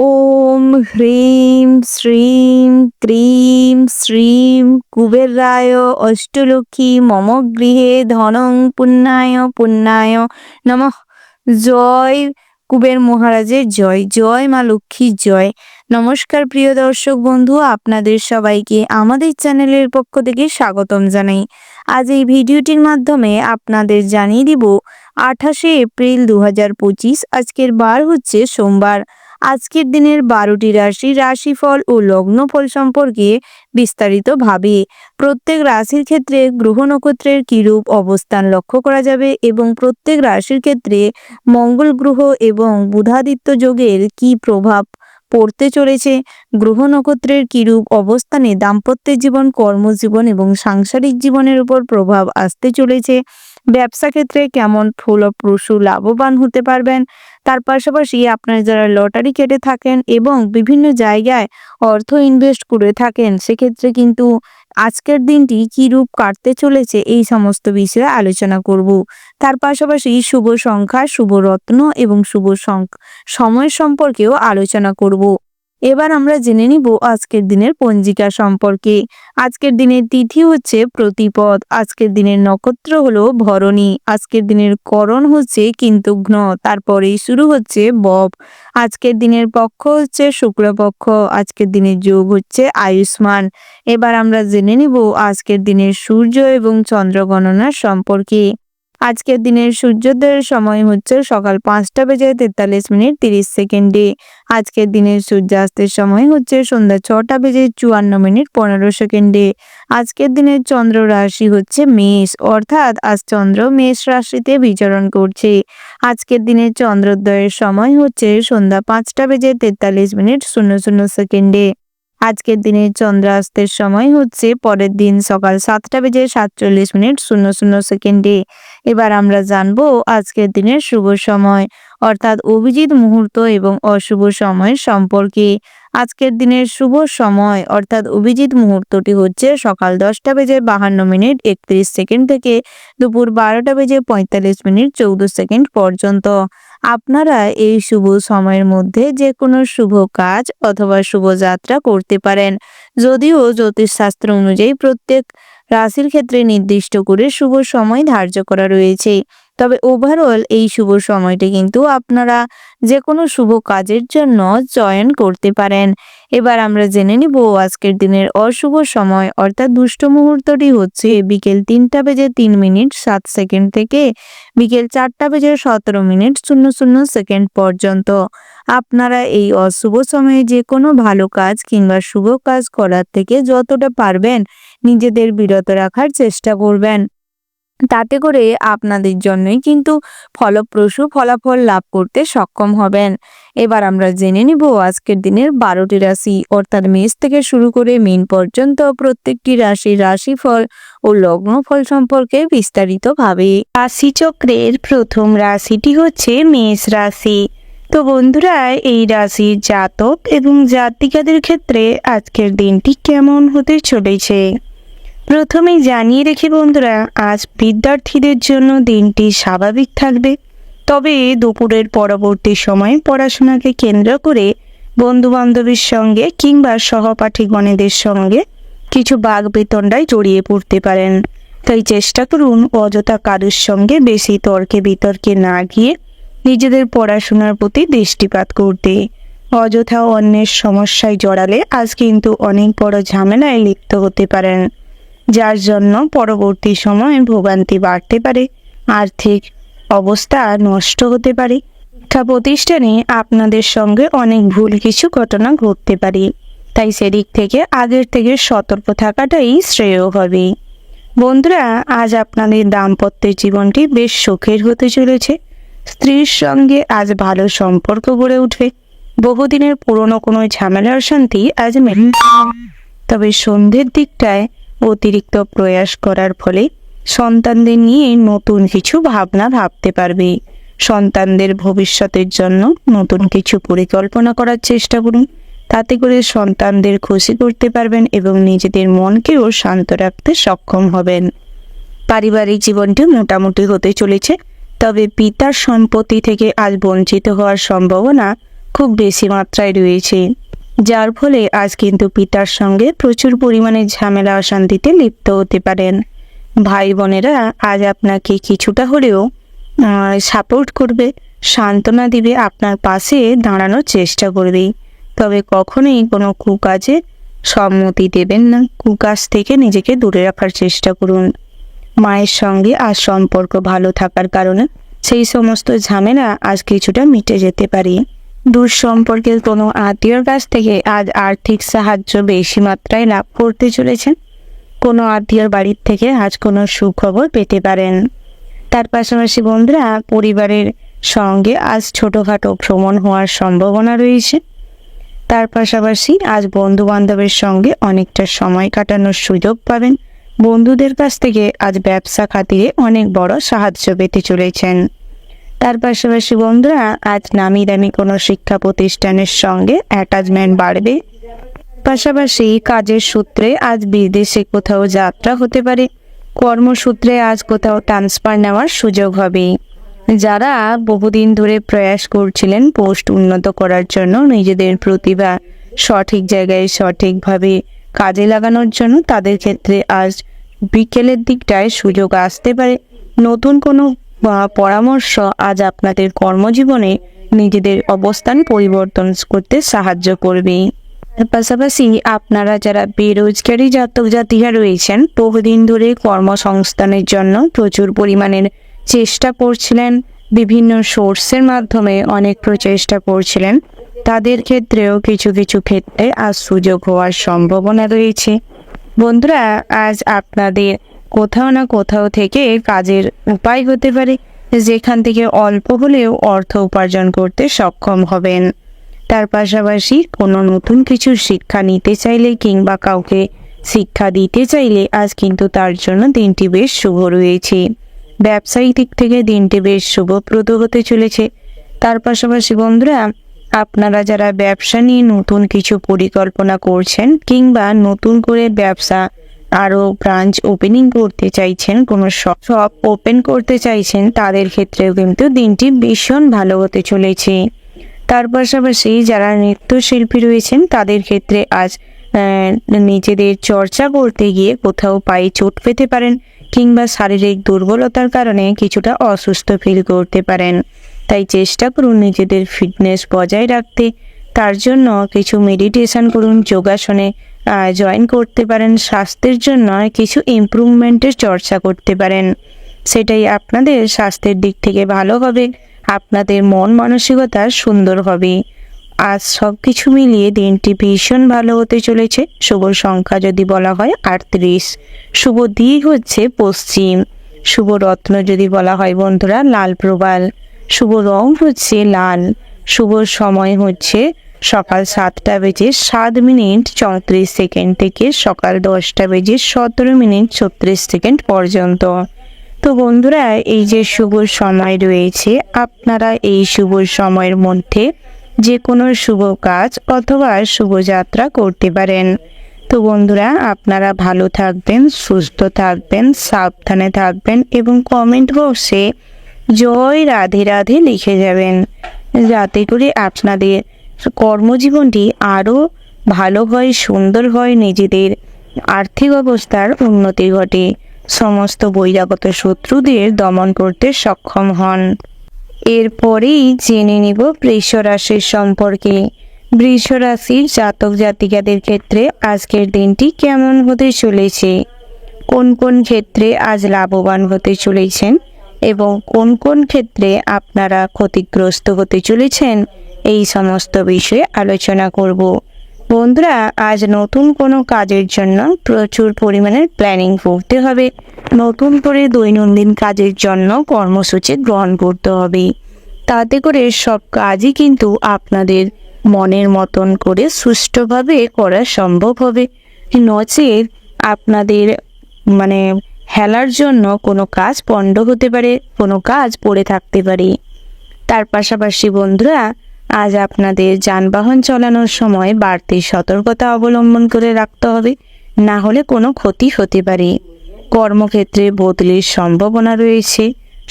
ওম হ্রিম শ্রীম cream শ্রীম কুবেরায় অষ্টলক্ষ্মী মম গৃহে ধনং পুণ্যায় পুণ্যায় নমঃ। জয় কুবের মহারাজের জয়, জয় মা লক্ষ্মীর জয়। নমস্কার প্রিয় দর্শক বন্ধু, আপনাদের সবাইকে আমাদের চ্যানেলের পক্ষ থেকে স্বাগতম জানাই। আজ এই ভিডিওটির মাধ্যমে আপনাদের জানিয়ে দিব 28শে এপ্রিল 2025, আজকের বার হচ্ছে সোমবার। আজকের দিনের 12টি রাশিফল ও লগ্নফল সম্পর্কে বিস্তারিতভাবে প্রত্যেক রাশির ক্ষেত্রে গ্রহ নক্ষত্রের কিরূপ অবস্থান লক্ষ্য করা যাবে এবং প্রত্যেক রাশির ক্ষেত্রে মঙ্গল গ্রহ এবং বুধাদিত্য যোগের কি প্রভাব পড়তে চলেছে, গ্রহ নক্ষত্রের কিরূপ অবস্থানে দাম্পত্য জীবন, কর্মজীবন এবং সাংসারিক জীবনের উপর প্রভাব আসতে চলেছে, ব্যবসা ক্ষেত্রে কেমন ফলপ্রসূ লাভবান হতে পারবেন, তার পাশাপাশি আপনারা যারা লটারি কেটে থাকেন এবং বিভিন্ন জায়গায় অর্থ ইনভেস্ট করে থাকেন সেক্ষেত্রে কিন্তু আজকের দিনটি কী রূপ কাটতে চলেছে এই সমস্ত বিষয়ে আলোচনা করব। তার পাশাপাশি শুভ সংখ্যা, শুভ রত্ন এবং শুভ সময় সম্পর্কেও আলোচনা করব। এবার আমরা জেনে নিব আজকের দিনের পঞ্জিকা সম্পর্কে। আজকের দিনের তিথি হচ্ছে প্রতিপদ, আজকের দিনের নক্ষত্র হলো ভরণী, আজকের দিনের করণ হচ্ছে কিন্তুঘ্ন, তারপরেই শুরু হচ্ছে বব। আজকের দিনের পক্ষ হচ্ছে শুক্লপক্ষ, আজকের দিনের যোগ হচ্ছে আয়ুষ্মান। এবার আমরা জেনে নিব আজকের দিনের সূর্য এবং চন্দ্র গণনা সম্পর্কে। আজকের দিনের সূর্যোদয়ের সময় হচ্ছে সকাল 5টা বেজে 43 মিনিট 30 সেকেন্ডে। আজকের দিনের সূর্যাস্তের সময় হচ্ছে সন্ধ্যা 6টা বেজে 54 মিনিট 15 সেকেন্ডে। আজকের দিনের চন্দ্র রাশি হচ্ছে মেষ, অর্থাৎ আজ চন্দ্র মেষ রাশিতে বিচরণ করছে। আজকের দিনের চন্দ্রোদয়ের সময় হচ্ছে সন্ধ্যা 5টা বেজে 43 মিনিট 00 সেকেন্ডে। আজকের দিনের চন্দ্রাস্তের সময় হচ্ছে পরের দিন সকাল 7টা বেজে 47 মিনিট 00 সেকেন্ডে। এবার আমরা জানবো আজকের দিনের শুভ সময় অর্থাৎ অভিজিৎ মুহূর্ত এবং অশুভ সময় সম্পর্কে। আজকের দিনের শুভ সময় অর্থাৎ অভিজিৎ মুহূর্তটি হচ্ছে সকাল 10টা বেজে 52 মিনিট 31 সেকেন্ড থেকে দুপুর 12টা বেজে 45 মিনিট 14 সেকেন্ড পর্যন্ত। আপনারা এই শুভ সময়ের মধ্যে যে কোনো শুভ কাজ অথবা শুভ যাত্রা করতে পারেন। যদিও জ্যোতিষশাস্ত্র অনুযায়ী প্রত্যেক রাশির ক্ষেত্রে নির্দিষ্ট করে শুভ সময় ধার্য করা রয়েছে, তবে ওভারঅল এই শুভ সময়টি কিন্তু আপনারা যে কোনো শুভ কাজের জন্য চয়ন করতে পারেন। এবার আমরা জেনে নিব আজকের দিনের অশুভ সময় অর্থাৎ দুষ্ট মুহূর্তটি হচ্ছে বিকেল 3টা বেজে 3 মিনিট 7 সেকেন্ড থেকে বিকেল 4টা বেজে 17 মিনিট 00 সেকেন্ড পর্যন্ত। আপনারা এই অশুভ সময়ে যে কোনো ভালো কাজ কিংবা শুভ কাজ করার থেকে যতটা পারবেন নিজেদের বিরত রাখার চেষ্টা করবেন, তাতে করে আপনাদের জন্যই কিন্তু ফলপ্রসূ ফলাফল লাভ করতে সক্ষম হবেন। এবার আমরা জেনে নিব আজকের দিনের 12টি রাশি অর্থাৎ মেষ থেকে শুরু করে মীন পর্যন্ত প্রত্যেকটি রাশির রাশিফল ও লগ্নফল সম্পর্কে বিস্তারিতভাবে। রাশিচক্রের প্রথম রাশিটি হচ্ছে মেষ রাশি। তো বন্ধুরা, এই রাশির জাতক এবং জাতিকাদের ক্ষেত্রে আজকের দিনটি কেমন হতে চলেছে প্রথমেই জানিয়ে রেখে বন্ধুরা, আজ বিদ্যার্থীদের জন্য দিনটি স্বাভাবিক থাকবে, তবে দুপুরের পরবর্তী সময়ে পড়াশোনাকে কেন্দ্র করে বন্ধুবান্ধবের সঙ্গে কিংবা সহপাঠীগণেদের সঙ্গে কিছু বাগবিতণ্ডায় জড়িয়ে পড়তে পারেন। তাই চেষ্টা করুন অযথা কারোর সঙ্গে বেশি তর্কে বিতর্কে না গিয়ে নিজেদের পড়াশোনার প্রতি দৃষ্টিপাত করতে। অযথা অন্যের সমস্যায় জড়ালে আজ কিন্তু অনেক বড় ঝামেলায় লিপ্ত হতে পারেন, যার জন্য পরবর্তী সময়ে ভোগান্তি বাড়তে পারে, আর্থিক অবস্থা নষ্ট হতে পারে, শিক্ষা প্রতিষ্ঠানে আপনাদের সঙ্গে অনেক ভুল কিছু ঘটনা ঘটতে পারে। তাই সেদিক থেকে আগের থেকে সতর্ক থাকাটাই শ্রেয় হবে। বন্ধুরা, আজ আপনাদের দাম্পত্যের জীবনটি বেশ সুখের হতে চলেছে। স্ত্রীর সঙ্গে আজ ভালো সম্পর্ক গড়ে উঠবে। বহুদিনের পুরনো কোনো ঝামেলার শান্তি আজ মেলে। তবে সন্ধ্যের দিকটায় অতিরিক্ত প্রয়াস করার ফলে সন্তানদের নিয়ে নতুন কিছু ভাবনা ভাবতে পারবে। সন্তানদের ভবিষ্যতের জন্য নতুন কিছু পরিকল্পনা করার চেষ্টা করুন, তাতে করে সন্তানদের খুশি করতে পারবেন এবং নিজেদের মনকেও শান্ত রাখতে সক্ষম হবেন। পারিবারিক জীবনটি মোটামুটি হতে চলেছে, তবে পিতার সম্পত্তি থেকে আজ বঞ্চিত হওয়ার সম্ভাবনা খুব বেশি মাত্রায় রয়েছে, যার ফলে আজ কিন্তু পিতার সঙ্গে প্রচুর পরিমাণে ঝামেলা অশান্তিতে লিপ্ত হতে পারেন। ভাই বোনেরা আজ আপনাকে কিছুটা হলেও সাপোর্ট করবে, সান্ত্বনা দিবে, আপনার পাশে দাঁড়ানোর চেষ্টা করবে। তবে কখনোই কোনো কুকাজে সম্মতি দেবেন না। কুকাজ থেকে নিজেকে দূরে রাখার চেষ্টা করুন। মায়ের সঙ্গে আজ সম্পর্ক ভালো থাকার কারণে সেই সমস্ত ঝামেলা আজ কিছুটা মিটে যেতে পারে। দূর সম্পর্কের কোনো আত্মীয়র কাছ থেকে আজ আর্থিক সাহায্য বেশি মাত্রায় লাভ করতে চলেছেন। কোনো আত্মীয়র বাড়ির থেকে আজ কোনো সুখবর পেতে পারেন। তার পাশাপাশি বন্ধুরা, পরিবারের সঙ্গে আজ ছোটোখাটো ভ্রমণ হওয়ার সম্ভাবনা রয়েছে। তার পাশাপাশি আজ বন্ধু বান্ধবের সঙ্গে অনেকটা সময় কাটানোর সুযোগ পাবেন। বন্ধুদের কাছ থেকে আজ ব্যবসা খাতিরে অনেক বড় সাহায্য পেতে চলেছেন। তার পাশাপাশি বন্ধুরা, আজ নামি দামি কোনো শিক্ষা প্রতিষ্ঠানের সঙ্গে অ্যাটাচমেন্ট বাড়বে। পাশাপাশি কাজের সূত্রে আজ বিদেশে কোথাও যাত্রা হতে পারে। কর্মসূত্রে আজ কোথাও ট্রান্সফার নেওয়ার সুযোগ হবে। যারা বহুদিন ধরে প্রয়াস করছিলেন পোস্ট উন্নত করার জন্য, নিজেদের প্রতিভা সঠিক জায়গায় সঠিকভাবে কাজে লাগানোর জন্য, তাদের ক্ষেত্রে আজ বিকেলের দিকটায় সুযোগ আসতে পারে। নতুন কোনো পরামর্শ আজ আপনাদের কর্মজীবনে নিজেদের অবস্থান পরিবর্তন করতে সাহায্য করবে। পাশাপাশি আপনারা যারা বেরোজগারি জাতক জাতিকা রয়েছেন, বহুদিন ধরে কর্মসংস্থানের জন্য প্রচুর পরিমাণের চেষ্টা করছিলেন, বিভিন্ন সোর্সের মাধ্যমে অনেক প্রচেষ্টা করছিলেন, তাদের ক্ষেত্রেও কিছু কিছু ক্ষেত্রে আজ সুযোগ হওয়ার সম্ভাবনা রয়েছে। বন্ধুরা, আজ আপনাদের কোথাও না কোথাও থেকে কাজের উপায় হতে পারে, যেখান থেকে অল্প হলেও অর্থ উপার্জন করতে সক্ষম হবেন। তার পাশাপাশি কোনো নতুন কিছু শিক্ষা নিতে চাইলে কিংবা কাউকে শিক্ষা দিতে চাইলে আজ কিন্তু তার জন্য দিনটি বেশ শুভ রয়েছে। ব্যবসায়িক দিক থেকে দিনটি বেশ শুভপ্রদ হতে চলেছে। তার পাশাপাশি বন্ধুরা, আপনারা যারা ব্যবসা নিয়ে নতুন কিছু পরিকল্পনা করছেন কিংবা নতুন করে ব্যবসা আরও ব্রাঞ্চ ওপেনিং করতে চাইছেন, কোনো শপ ওপেন করতে চাইছেন, তাদের ক্ষেত্রেও কিন্তু দিনটি ভীষণ ভালো হতে চলেছে। তার পাশাপাশি যারা নৃত্যশিল্পী রয়েছেন, তাদের ক্ষেত্রে আজ নিজেদের চর্চা করতে গিয়ে কোথাও পায়ে চোট পেতে পারেন কিংবা শারীরিক দুর্বলতার কারণে কিছুটা অসুস্থ ফিল করতে পারেন। তাই চেষ্টা করুন নিজেদের ফিটনেস বজায় রাখতে। তার জন্য কিছু মেডিটেশন করুন, যোগাসনে জয়েন করতে পারেন। স্বাস্থ্যের জন্য কিছু ইমপ্রুভমেন্টের চর্চা করতে পারেন, সেটাই আপনাদের স্বাস্থ্যের দিক থেকে ভালো হবে, আপনাদের মন মানসিকতা সুন্দর হবে। আজ সব কিছু মিলিয়ে দিনটি ভীষণ ভালো হতে চলেছে। শুভ সংখ্যা যদি বলা হয় 38, শুভ দিক হচ্ছে পশ্চিম, শুভ রত্ন যদি বলা হয় বন্ধুরা লাল প্রবাল, শুভ রং হচ্ছে লাল, শুভ সময় হচ্ছে সকাল 7টা বেজে 7 মিনিট 34 সেকেন্ড থেকে সকাল 10টা বেজে 17 মিনিট 36 সেকেন্ড পর্যন্ত। তো বন্ধুরা, এই যে শুভ সময় রয়েছে, আপনারা এই শুভ সময়ের মধ্যে যে কোনো শুভ কাজ অথবা শুভযাত্রা করতে পারেন। তো বন্ধুরা, আপনারা ভালো থাকবেন, সুস্থ থাকবেন, সাবধানে থাকবেন এবং কমেন্ট বক্সে জয় রাধে রাধে লিখে যাবেন, যাতে করে আপনাদের কর্মজীবনটি আরও ভালো হয়, সুন্দর হয়, নিজেদের আর্থিক অবস্থার উন্নতি ঘটে, সমস্ত বহিরাগত শত্রুদের দমন করতে সক্ষম হন। এরপরেই জেনে নিব বৃষ রাশির সম্পর্কে। বৃষ রাশির জাতক জাতিকাদের ক্ষেত্রে আজকের দিনটি কেমন হতে চলেছে, কোন কোন ক্ষেত্রে আজ লাভবান হতে চলেছেন এবং কোন কোন ক্ষেত্রে আপনারা ক্ষতিগ্রস্ত হতে চলেছেন, এই সমস্ত বিষয়ে আলোচনা করব। বন্ধুরা, আজ নতুন কোনো কাজের জন্য প্রচুর পরিমাণে প্ল্যানিং করতে হবে। নতুন করে দৈনন্দিন কাজের জন্য কর্মসূচি গ্রহণ করতে হবে। তাতে করে সব কাজই কিন্তু আপনাদের মনের মতন করে সুষ্ঠুভাবে করা সম্ভব হবে। নচেত আপনাদের হেলার জন্য কোনো কাজ পণ্ড হতে পারে, কোনো কাজ পড়ে থাকতে পারে। তার পাশাপাশি বন্ধুরা, আজ আপনাদের যানবাহন চালানোর সময় বাড়তি সতর্কতা অবলম্বন করে রাখতে হবে, না হলে কোনো ক্ষতি হতে পারে। কর্মক্ষেত্রে বদলির সম্ভাবনা রয়েছে।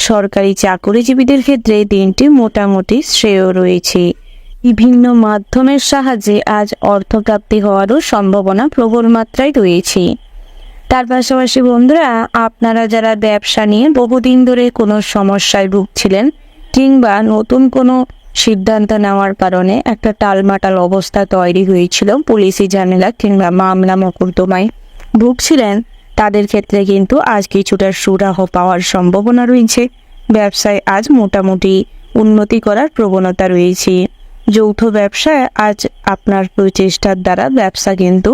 সরকারি চাকরিজীবীদের ক্ষেত্রে দিনটি মোটামুটি শ্রেয় রয়েছে। বিভিন্ন মাধ্যমের সাহায্যে আজ অর্থপ্রাপ্তি হওয়ারও সম্ভাবনা প্রবল মাত্রায় রয়েছে। তার পাশাপাশি বন্ধুরা, আপনারা যারা ব্যবসা নিয়ে বহুদিন ধরে কোনো সমস্যায় ভুগছিলেন কিংবা নতুন কোনো সিদ্ধান্ত নেওয়ার কারণে একটা টালমাটাল অবস্থা তৈরি হয়েছিল, পুলিশি ঝামেলা কিংবা মামলা মোকদ্দমায় ভুগছিলেন, তাদের ক্ষেত্রে কিন্তু আজ কিছুটা সুরাহ পাওয়ার সম্ভাবনা রয়েছে। ব্যবসায় আজ মোটামুটি উন্নতি করার প্রবণতা রয়েছে। যৌথ ব্যবসায় আজ আপনার প্রচেষ্টার দ্বারা ব্যবসা কিন্তু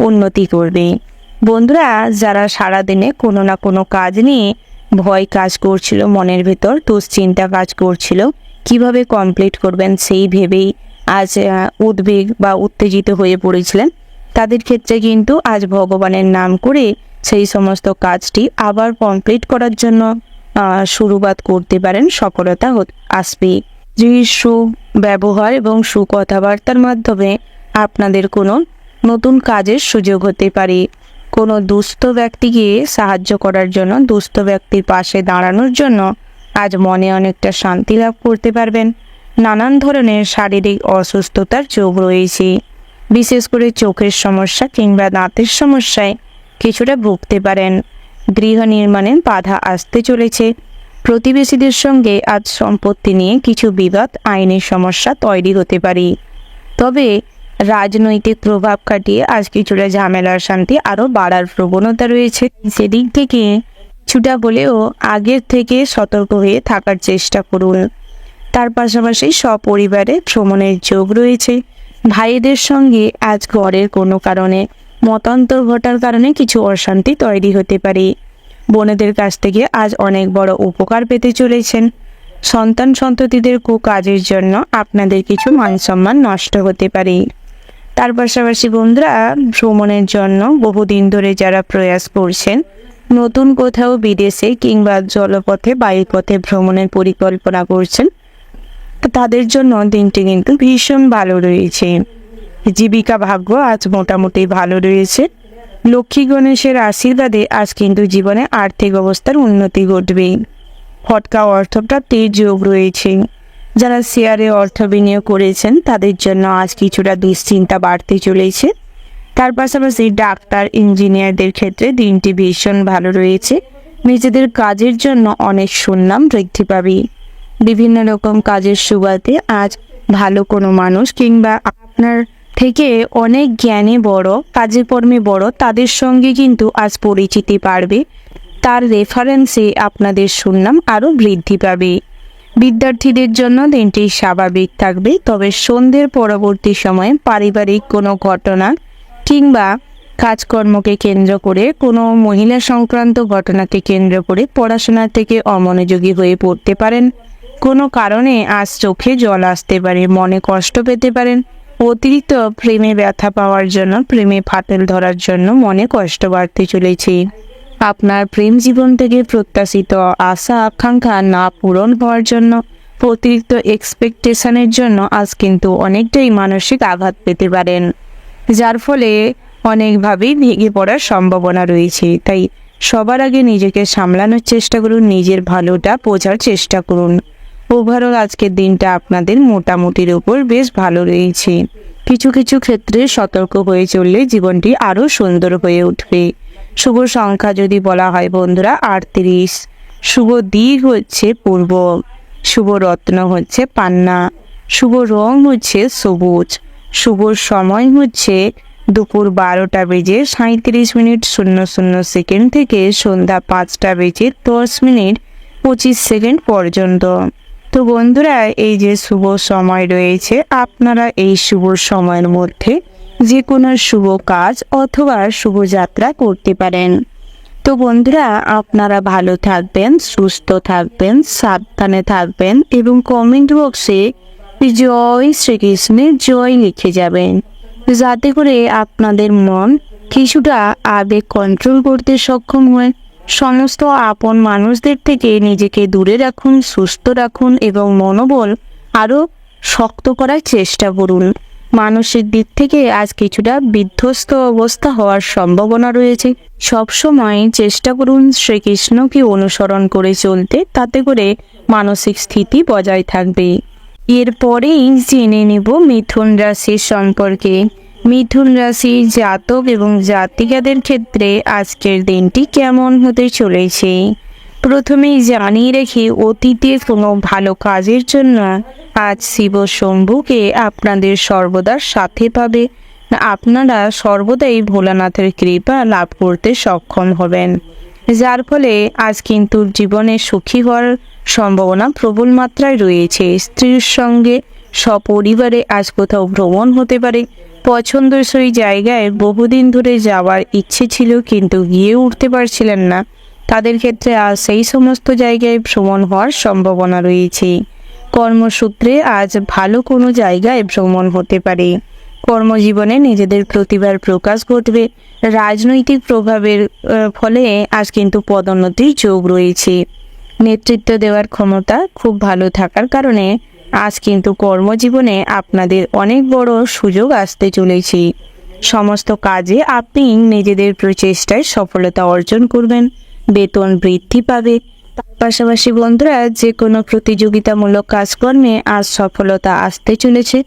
উন্নতি করবে। বন্ধুরা, যারা সারাদিনে কোনো না কোনো কাজ নিয়ে ভয় কাজ করছিল, মনের ভেতর দুশ্চিন্তা কাজ করছিল, কিভাবে কমপ্লিট করবেন সেই ভেবেই আজ উদ্বেগ বা উত্তেজিত হয়ে পড়েছিলেন, তাদের ক্ষেত্রে কিন্তু আজ ভগবানের নাম করে সেই সমস্ত কাজটি আবার কমপ্লিট করার জন্য শুরুবাত করতে পারেন। সফলতা আসবে। যে সুব্যবহার এবং সুকথাবার্তার মাধ্যমে আপনাদের কোনো নতুন কাজের সুযোগ হতে পারে। কোনো দুস্থ ব্যক্তিকে সাহায্য করার জন্য, দুস্থ ব্যক্তির পাশে দাঁড়ানোর জন্য আজ মনে অনেকটা শান্তি লাভ করতে পারবেন। নানান ধরনের শারীরিক অসুস্থতার যোগ রয়েছে। বিশেষ করে চোখের সমস্যা কিংবা দাঁতের সমস্যায় কিছুটা ভুগতে পারেন। গৃহ নির্মাণে বাধা আসতে চলেছে। প্রতিবেশীদের সঙ্গে আজ সম্পত্তি নিয়ে কিছু বিবাদ, আইনি সমস্যা তৈরি হতে পারে। তবে রাজনৈতিক প্রভাব কাটিয়ে আজ কিছুটা ঝামেলার শান্তি আরও বাড়ার প্রবণতা রয়েছে। সেদিক থেকে কিছুটা হলেও আগের থেকে সতর্ক হয়ে থাকার চেষ্টা করুন। তার পাশাপাশি সপরিবারে ভ্রমণের যোগ রয়েছে। ভাইদের সঙ্গে আজ ঘরের কোনো কারণে মতান্তর ঘটার কারণে কিছু অশান্তি তৈরি হতে পারে। বোনেদের কাছ থেকে আজ অনেক বড় উপকার পেতে চলেছেন। সন্তান সন্ততিদের কাজের জন্য আপনাদের কিছু মান সম্মান নষ্ট হতে পারে। তার পাশাপাশি বন্ধুরা, ভ্রমণের জন্য বহুদিন ধরে যারা প্রয়াস করছেন, নতুন কোথাও বিদেশে কিংবা জলপথে বায়ুপথে ভ্রমণের পরিকল্পনা করছেন, তাদের জন্য দিনটি কিন্তু ভীষণ ভালো রয়েছে। জীবিকা ভাগ্য আজ মোটামুটি ভালো রয়েছে। লক্ষ্মী গণেশের আশীর্বাদে আজ কিন্তু জীবনে আর্থিক অবস্থার উন্নতি ঘটবে। ফটকা অর্থপ্রাপ্তির যোগ রয়েছে। যারা শেয়ারে অর্থ বিনিয়োগ করেছেন তাদের জন্য আজ কিছুটা দুশ্চিন্তা বাড়তে চলেছে। তার পাশাপাশি ডাক্তার, ইঞ্জিনিয়ারদের ক্ষেত্রে দিনটি ভীষণ ভালো রয়েছে। নিজেদের কাজের জন্য অনেক সুনাম বৃদ্ধি পাবে। বিভিন্ন রকম কাজের সুবাদে আজ ভালো কোনো মানুষ কিংবা আপনার থেকে অনেক জ্ঞানে বড়, কাজে কর্মে বড়, তাদের সঙ্গে কিন্তু আজ পরিচিতি বাড়বে। তার রেফারেন্সে আপনাদের সুনাম আরও বৃদ্ধি পাবে। বিদ্যার্থীদের জন্য দিনটি স্বাভাবিক থাকবে। তবে সন্ধ্যের পরবর্তী সময়ে পারিবারিক কোনো ঘটনা কিংবা কাজকর্মকে কেন্দ্র করে, কোনো মহিলা সংক্রান্ত ঘটনাকে কেন্দ্র করে পড়াশোনা থেকে অমনোযোগী হয়ে পড়তে পারেন। কোনো কারণে আজ চোখে জল আসতে পারে, মনে কষ্ট পেতে পারেন। অতিরিক্ত প্রেমে ব্যথা পাওয়ার জন্য, প্রেমে ফাটল ধরার জন্য মনে কষ্ট বাড়তে চলেছে। আপনার প্রেম জীবন থেকে প্রত্যাশিত আশা আকাঙ্ক্ষা না পূরণ হওয়ার জন্য, অতিরিক্ত এক্সপেকটেশনের জন্য আজ কিন্তু অনেকটাই মানসিক আঘাত পেতে পারেন, যার ফলে অনেকভাবেই ভেঙে পড়ার সম্ভাবনা রয়েছে। তাই সবার আগে নিজেকে সামলানোর চেষ্টা করুন, নিজের ভালোটা বোঝার চেষ্টা করুন। ওভারঅল আজকের দিনটা আপনাদের মোটামুটির উপর বেশ ভালো রয়েছে। কিছু কিছু ক্ষেত্রে সতর্ক হয়ে চললে জীবনটি আরও সুন্দর হয়ে উঠবে। শুভ সংখ্যা যদি বলা হয় বন্ধুরা 38, শুভ দিক হচ্ছে পূর্ব, শুভ রত্ন হচ্ছে পান্না, শুভ রং হচ্ছে সবুজ, শুভ সময় হচ্ছে দুপুর 12টা বেজে 37:00 থেকে সন্ধ্যা 5টা বেজে 10:25 পর্যন্ত। তো বন্ধুরা, এই যে শুভ সময় রয়েছে, আপনারা এই শুভ সময়ের মধ্যে যে কোনো শুভ কাজ অথবা শুভযাত্রা করতে পারেন। তো বন্ধুরা, আপনারা ভালো থাকবেন, সুস্থ থাকবেন, সাবধানে থাকবেন এবং কমেন্ট বক্সে জয় শ্রীকৃষ্ণের জয় লিখে যাবেন, যাতে করে আপনাদের মন কিছুটা আবেগ কন্ট্রোল করতে সক্ষম হয়। সমস্ত আপন মানুষদের থেকে নিজেকে দূরে রাখুন, সুস্থ রাখুন এবং মনোবল আরও শক্ত করার চেষ্টা করুন। মানসিক দিক থেকে আজ কিছুটা বিধ্বস্ত অবস্থা হওয়ার সম্ভাবনা রয়েছে। সবসময় চেষ্টা করুন শ্রীকৃষ্ণকে অনুসরণ করে চলতে, তাতে করে মানসিক স্থিতি বজায় থাকবে। এরপরেই জেনে নেব মিথুন রাশির সম্পর্কে। মিথুন রাশির জাতক এবং জাতিকাদের ক্ষেত্রে আজকের দিনটি কেমন হতে চলেছে। প্রথমেই জানিয়ে রেখে, অতীতে কোনো ভালো কাজের জন্য আজ শিব শম্ভুকে আপনাদের সর্বদা সাথে পাবে। আপনারা সর্বদাই ভোলানাথের কৃপা লাভ করতে সক্ষম হবেন, যার ফলে আজ কিন্তু জীবনে সুখী হওয়ার সম্ভাবনা প্রবল মাত্রায় রয়েছে। স্ত্রীর সঙ্গে সপরিবারে আজ কোথাও ভ্রমণ হতে পারে। পছন্দসই জায়গায় বহুদিন ধরে যাওয়ার ইচ্ছে ছিল কিন্তু গিয়ে উঠতে পারছিলেন না, তাদের ক্ষেত্রে আজ সেই সমস্ত জায়গায় ভ্রমণ হওয়ার সম্ভাবনা রয়েছে। কর্মসূত্রে আজ ভালো কোনো জায়গায় ভ্রমণ হতে পারে। কর্মজীবনে নিজেদের প্রতিভার প্রকাশ ঘটবে। রাজনৈতিক প্রভাবের ফলে আজ কিন্তু পদোন্নতির যোগ রয়েছে। নেতৃত্ব দেওয়ার ক্ষমতা খুব ভালো থাকার কারণে আজ কিন্তু কর্মজীবনে আপনাদের অনেক বড় সুযোগ আসতে চলেছে। সমস্ত কাজে আপনি নিজেদের প্রচেষ্টায় সফলতা অর্জন করবেন, বেতন বৃদ্ধি পাবে। তার পাশাপাশি বন্ধুরা, যে কোনো প্রতিযোগিতামূলক কাজকর্মে আজ সফলতা আসতে চলেছে।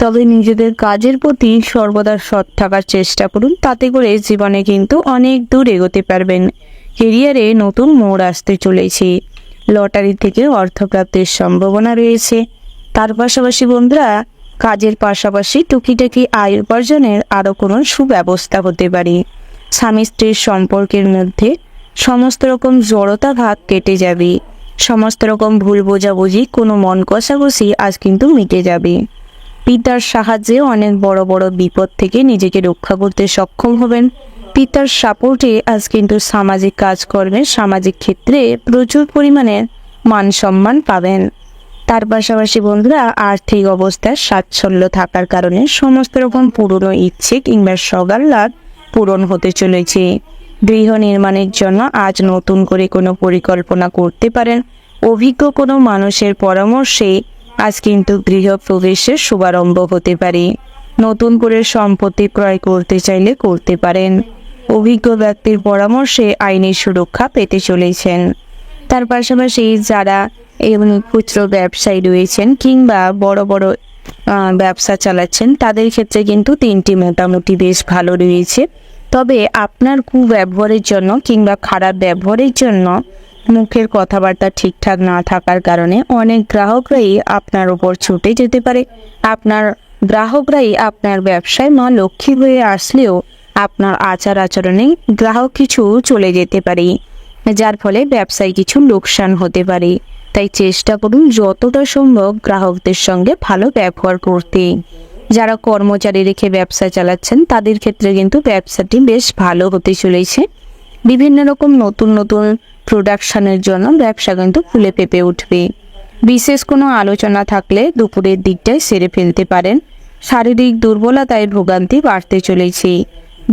তবে নিজেদের কাজের প্রতি সর্বদা সৎ থাকার চেষ্টা করুন, তাতে করে জীবনে কিন্তু অনেক দূর এগোতে পারবেন। কেরিয়ারে নতুন মোড় আসতে চলেছে। লটারি থেকে অর্থপ্রাপ্তির সম্ভাবনা রয়েছে। তার পাশাপাশি বন্ধুরা, কাজের পাশাপাশি টুকিটাকি আয় উপার্জনের আরও কোনো সুব্যবস্থা হতে পারে। স্বামী স্ত্রীর সম্পর্কের মধ্যে সমস্ত রকম জড়তা ভাব কেটে যাবে। সমস্ত রকম ভুল বোঝাবুঝি, কোনো মন কষাকষি আজ কিন্তু মিটে যাবে। পিতার সাহায্যে অনেক বড় বড় বিপদ থেকে নিজেকে রক্ষা করতে সক্ষম হবেন। পিতার সাপোর্টে আজ কিন্তু সামাজিক কাজকর্মে, সামাজিক ক্ষেত্রে প্রচুর পরিমাণে মান সম্মান পাবেন। তার পাশাপাশি বন্ধুরা, আর্থিক অবস্থার স্বাচ্ছল্য থাকার কারণে সমস্ত রকম পুরনো ইচ্ছে কিংবা সগাল্লাদ পূরণ হতে চলেছে। গৃহ নির্মাণের জন্য আজ নতুন করে কোনো পরিকল্পনা করতে পারেন। অভিজ্ঞ কোনো মানুষের পরামর্শে আজ কিন্তু গৃহ প্রবেশের শুভারম্ভ হতে পারে। নতুন করে সম্পত্তি ক্রয় করতে চাইলে করতে পারেন। অভিজ্ঞ ব্যক্তির পরামর্শে আইনি সুরক্ষা পেতে চলেছেন। তার পাশাপাশি যারা এবং খুচরো ব্যবসায়ী রয়েছেন কিংবা বড় বড় ব্যবসা চালাচ্ছেন, তাদের ক্ষেত্রে কিন্তু দিনটি মোটামুটি বেশ ভালো রয়েছে। তবে আপনার কুব্যবহারের জন্য কিংবা খারাপ ব্যবহারের জন্য, মুখের কথাবার্তা ঠিকঠাক না থাকার কারণে অনেক গ্রাহকরাই আপনার উপর ছুটে যেতে পারে। আপনার গ্রাহকরাই আপনার ব্যবসায় মা লক্ষ্মী হয়ে আসলেও আপনার আচার আচরণে গ্রাহক কিছু চলে যেতে পারে, যার ফলে ব্যবসায় কিছু লোকসান হতে পারে। তাই চেষ্টা করুন যতটা সম্ভব গ্রাহকদের সঙ্গে ভালো ব্যবহার করতে। যারা কর্মচারী রেখে ব্যবসা চালাচ্ছেন, তাদের ক্ষেত্রে কিন্তু ব্যবসাটি বেশ ভালো হতে চলেছে। বিভিন্ন রকম নতুন নতুন প্রোডাকশনের জন্য ব্যবসা কিন্তু ফুলে ফেঁপে উঠবে। বিশেষ কোনো আলোচনা থাকলে দুপুরের দিকটায় সেরে ফেলতে পারেন। শারীরিক দুর্বলতায় ভোগান্তি বাড়তে চলেছে।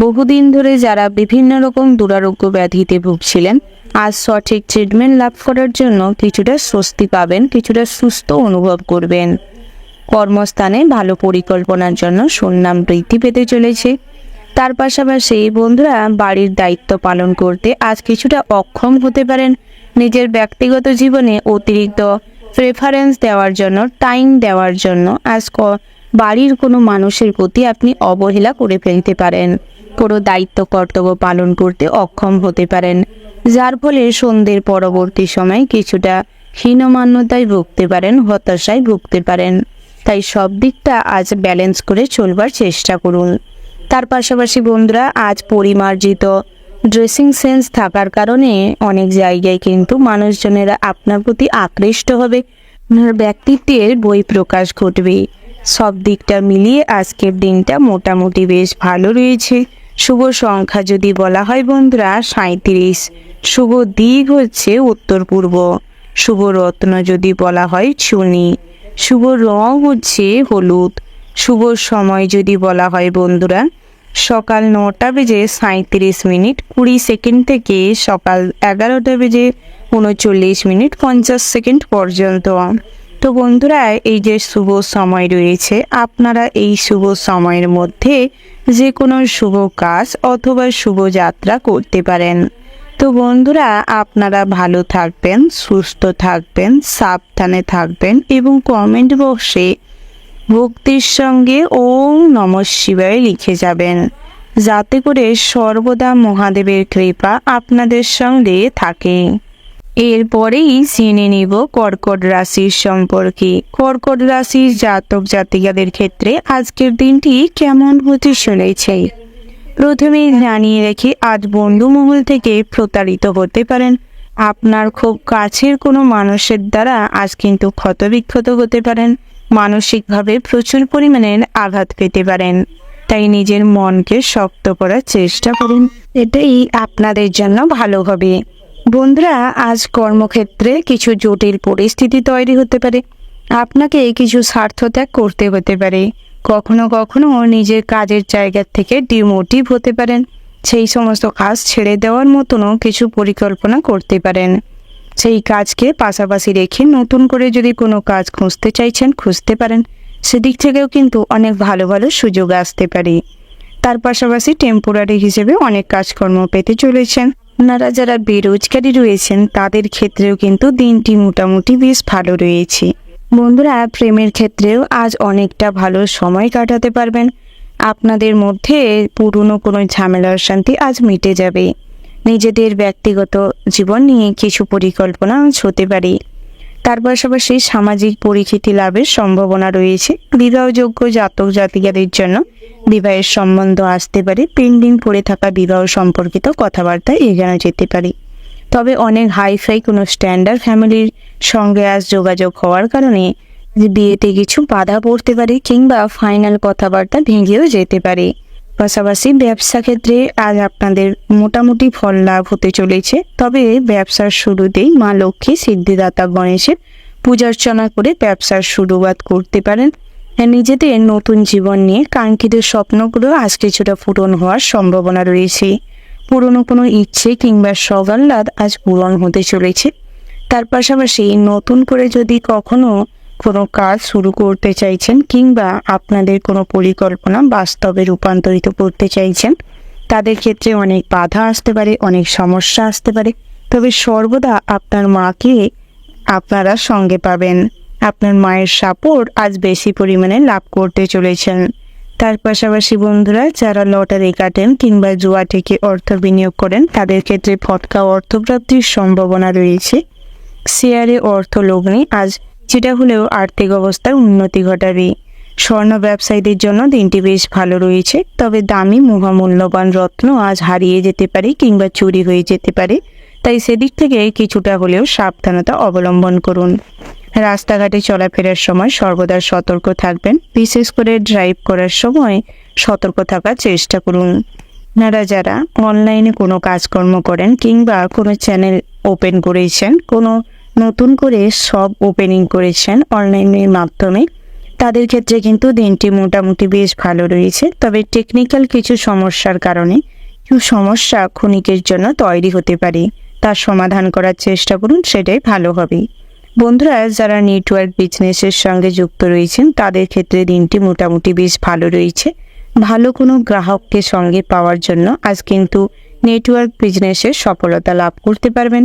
বহুদিন ধরে যারা বিভিন্ন রকম দুরারোগ্য ব্যাধিতে ভুগছিলেন, আজ সঠিক ট্রিটমেন্ট লাভ করার জন্য কিছুটা স্বস্তি পাবেন, কিছুটা সুস্থ অনুভব করবেন। কর্মস্থানে ভালো পরিকল্পনার জন্য সুনাম বৃদ্ধি পেতে চলেছে। তার পাশাপাশি বন্ধুরা, বাড়ির দায়িত্ব পালন করতে আজ কিছুটা অক্ষম হতে পারেন। নিজের ব্যক্তিগত জীবনে অতিরিক্ত প্রেফারেন্স দেওয়ার জন্য, টাইম দেওয়ার জন্য আজ বাড়ির কোনো মানুষের প্রতি আপনি অবহেলা করে ফেলতে পারেন। কোনো দায়িত্ব কর্তব্য পালন করতে অক্ষম হতে পারেন, যার ফলে সন্ধ্যের পরবর্তী সময় কিছুটা হীনমান্যতায় ভুগতে পারেন, হতাশায় ভুগতে পারেন। তাই সব দিকটা আজ ব্যালেন্স করে চলবার চেষ্টা করুন। তার পাশাপাশি বন্ধুরা, আজ পরিমার্জিত ড্রেসিং সেন্স থাকার কারণে অনেক জায়গায় কিন্তু মানুষজনেরা আপনার প্রতি আকৃষ্ট হবে। আপনার ব্যক্তিত্বের বহিঃপ্রকাশ ঘটবে। সব দিকটা মিলিয়ে আজকের দিনটা মোটামুটি বেশ ভালো রয়েছে। শুভ সংখ্যা যদি বলা হয় বন্ধুরা 37। শুভ দিক হচ্ছে উত্তর পূর্ব। শুভ রত্ন যদি বলা হয় চুনি। শুভ রং হচ্ছে হলুদ। শুভ সময় যদি বলা হয় বন্ধুরা সকাল 9টা বেজে 37 মিনিট 20 সেকেন্ড থেকে সকাল 11টা বেজে 39 মিনিট 50 সেকেন্ড পর্যন্ত। তো বন্ধুরা, এই যে শুভ সময় রয়েছে, আপনারা এই শুভ সময়ের মধ্যে যে কোনো শুভ কাজ অথবা শুভ যাত্রা করতে পারেন। তো বন্ধুরা, আপনারা ভালো থাকবেন, সুস্থ থাকবেন, সাবধানে থাকবেন এবং কমেন্ট বক্সে ভক্তির সঙ্গে ওম নমঃ শিবায় লিখে যাবেন, যাতে করে সর্বদা মহাদেবের কৃপা আপনাদের সঙ্গে থাকে। এরপরেই জেনে নিব কর্কট রাশির সম্পর্কে। কর্কট রাশির জাতক জাতিকাদের ক্ষেত্রে আজকের দিনটি কেমন হতে চলেছে। প্রথমেই জানিয়ে রেখে, আজ বন্ধুমহল থেকে প্রতারিত হতে পারেন। আপনার খুব কাছের কোনো মানুষের দ্বারা আজ কিন্তু ক্ষতবিক্ষত হতে পারেন। মানসিকভাবে প্রচুর পরিমাণের আঘাত পেতে পারেন। তাই নিজের মনকে শক্ত করার চেষ্টা করুন, এটাই আপনাদের জন্য ভালো হবে। বন্ধুরা, আজ কর্মক্ষেত্রে কিছু জটিল পরিস্থিতি তৈরি হতে পারে। আপনাকে কিছু স্বার্থত্যাগ করতে হতে পারে। কখনো কখনো নিজের কাজের জায়গা থেকে ডিমোটিভ হতে পারেন। সেই সমস্ত কাজ ছেড়ে দেওয়ার মতনও কিছু পরিকল্পনা করতে পারেন। সেই কাজকে পাশাপাশি রেখে নতুন করে যদি কোনো কাজ খুঁজতে চাইছেন, খুঁজতে পারেন। সেদিক থেকেও কিন্তু অনেক ভালো ভালো সুযোগ আসতে পারে। তার পাশাপাশি টেম্পোরারি হিসেবে অনেক কাজকর্ম পেতে চলেছেন। আপনারা যারা বেরোজগারি রয়েছেন তাদের ক্ষেত্রেও কিন্তু দিনটি মোটামুটি বেশ ভালো রয়েছে। বন্ধুরা, প্রেমের ক্ষেত্রেও আজ অনেকটা ভালো সময় কাটাতে পারবেন। আপনাদের মধ্যে পুরনো কোনো ঝামেলার শান্তি আজ মিটে যাবে। নিজেদের ব্যক্তিগত জীবন নিয়ে কিছু পরিকল্পনা আজ হতে পারে। তার পাশাপাশি সামাজিক পরিচিতি লাভের সম্ভাবনা রয়েছে। বিবাহযোগ্য জাতক জাতিকাদের জন্য বিবাহের সম্বন্ধ আসতে পারে। পেন্ডিং পড়ে থাকা বিবাহ সম্পর্কিত কথাবার্তা এগোনো যেতে পারে। তবে অনেক হাইফাই কোনো স্ট্যান্ডার্ড ফ্যামিলির সঙ্গে আজ যোগাযোগ হওয়ার কারণে বিয়েতে কিছু বাধা পড়তে পারে কিংবা ফাইনাল কথাবার্তা ভেঙেও যেতে পারে। পাশাপাশি ব্যবসা ক্ষেত্রে আজ আপনাদের মোটামুটি ফল লাভ হতে চলেছে। তবে ব্যবসার শুরুতেই মা লক্ষ্মী সিদ্ধিদাতা গণেশের পূজার্চনা করে ব্যবসার শুরুয়াত করতে পারেন। নিজেদের নতুন জীবন নিয়ে কাঙ্ক্ষিত স্বপ্নগুলো আজ কিছুটা পূরণ হওয়ার সম্ভাবনা রয়েছে। পুরনো কোনো ইচ্ছে কিংবা সগাল্লাদ আজ পূরণ হতে চলেছে। তার পাশাপাশি নতুন করে যদি কখনো কোনো কাজ শুরু করতে চাইছেন কিংবা আপনাদের কোনো পরিকল্পনা বাস্তবে রূপান্তরিত করতে চাইছেন, তাদের ক্ষেত্রে অনেক বাধা আসতে পারে, অনেক সমস্যা আসতে পারে। তবে সর্বদা আপনার মাকে আপনারা সঙ্গে পাবেন। আপনার মায়ের সাপোর্ট আজ বেশি পরিমাণে লাভ করতে চলেছেন। তার পাশাপাশি বন্ধুরা, যারা লটারি কাটেন কিংবা জুয়া থেকে অর্থ বিনিয়োগ করেন, তাদের ক্ষেত্রে ফটকা অর্থপ্রাপ্তির সম্ভাবনা রয়েছে। শেয়ারে অর্থ লগ্নি আজ যেটা হলেও আর্থিক অবস্থার উন্নতি ঘটাবে। স্বর্ণ ব্যবসায়ীদের জন্য দিনটি বেশ ভালো রয়েছে। তবে দামি মহামূল্যবান রত্ন আজ হারিয়ে যেতে পারে কিংবা চুরি হয়ে যেতে পারে। তাই সেদিক থেকে কিছুটা হলেও সাবধানতা অবলম্বন করুন। রাস্তাঘাটে চলাফেরার সময় সর্বদা সতর্ক থাকবেন। বিশেষ করে ড্রাইভ করার সময় সতর্ক থাকার চেষ্টা করুন। আপনারা যারা অনলাইনে কোনো কাজকর্ম করেন কিংবা কোনো চ্যানেল ওপেন করেছেন, কোনো নতুন করে সব ওপেনিং করেছেন অনলাইনের মাধ্যমে, তাদের ক্ষেত্রে কিন্তু দিনটি মোটামুটি বেশ ভালো রয়েছে। তবে টেকনিক্যাল কিছু সমস্যার কারণে কিছু সমস্যা ক্ষণিকের জন্য তৈরি হতে পারে। তার সমাধান করার চেষ্টা করুন, সেটাই ভালো হবে। বন্ধুরা, যারা নেটওয়ার্ক বিজনেসের সঙ্গে যুক্ত রয়েছেন তাদের ক্ষেত্রে দিনটি মোটামুটি বেশ ভালো রয়েছে। ভালো কোনো গ্রাহককে সঙ্গে পাওয়ার জন্য আজ কিন্তু নেটওয়ার্ক বিজনেসে সফলতা লাভ করতে পারবেন।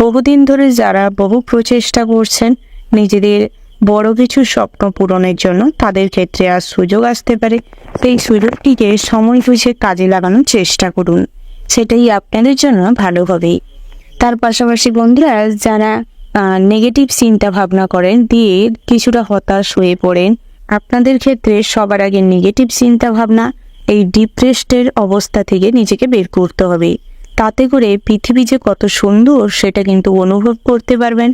বহুদিন ধরে যারা বহু প্রচেষ্টা করছেন নিজেদের বড় কিছু স্বপ্ন পূরণের জন্য, তাদের ক্ষেত্রে আজ সুযোগ আসতে পারে। এই সুযোগটিকে সময় বুঝে কাজে লাগানোর চেষ্টা করুন, সেটাই আপনাদের জন্য ভালো হবে। তার পাশাপাশি বন্ধুরা, যারা নেগেটিভ চিন্তা ভাবনা করেন দিয়ে কিছুটা হতাশ হয়ে পড়েন, আপনাদের ক্ষেত্রে সবার আগে নেগেটিভ চিন্তা ভাবনা, এই ডিপ্রেসডের অবস্থা থেকে নিজেকে বের করতে হবে। তাতে করে পৃথিবী যে কত সুন্দর সেটা কিন্তু অনুভব করতে পারবেন।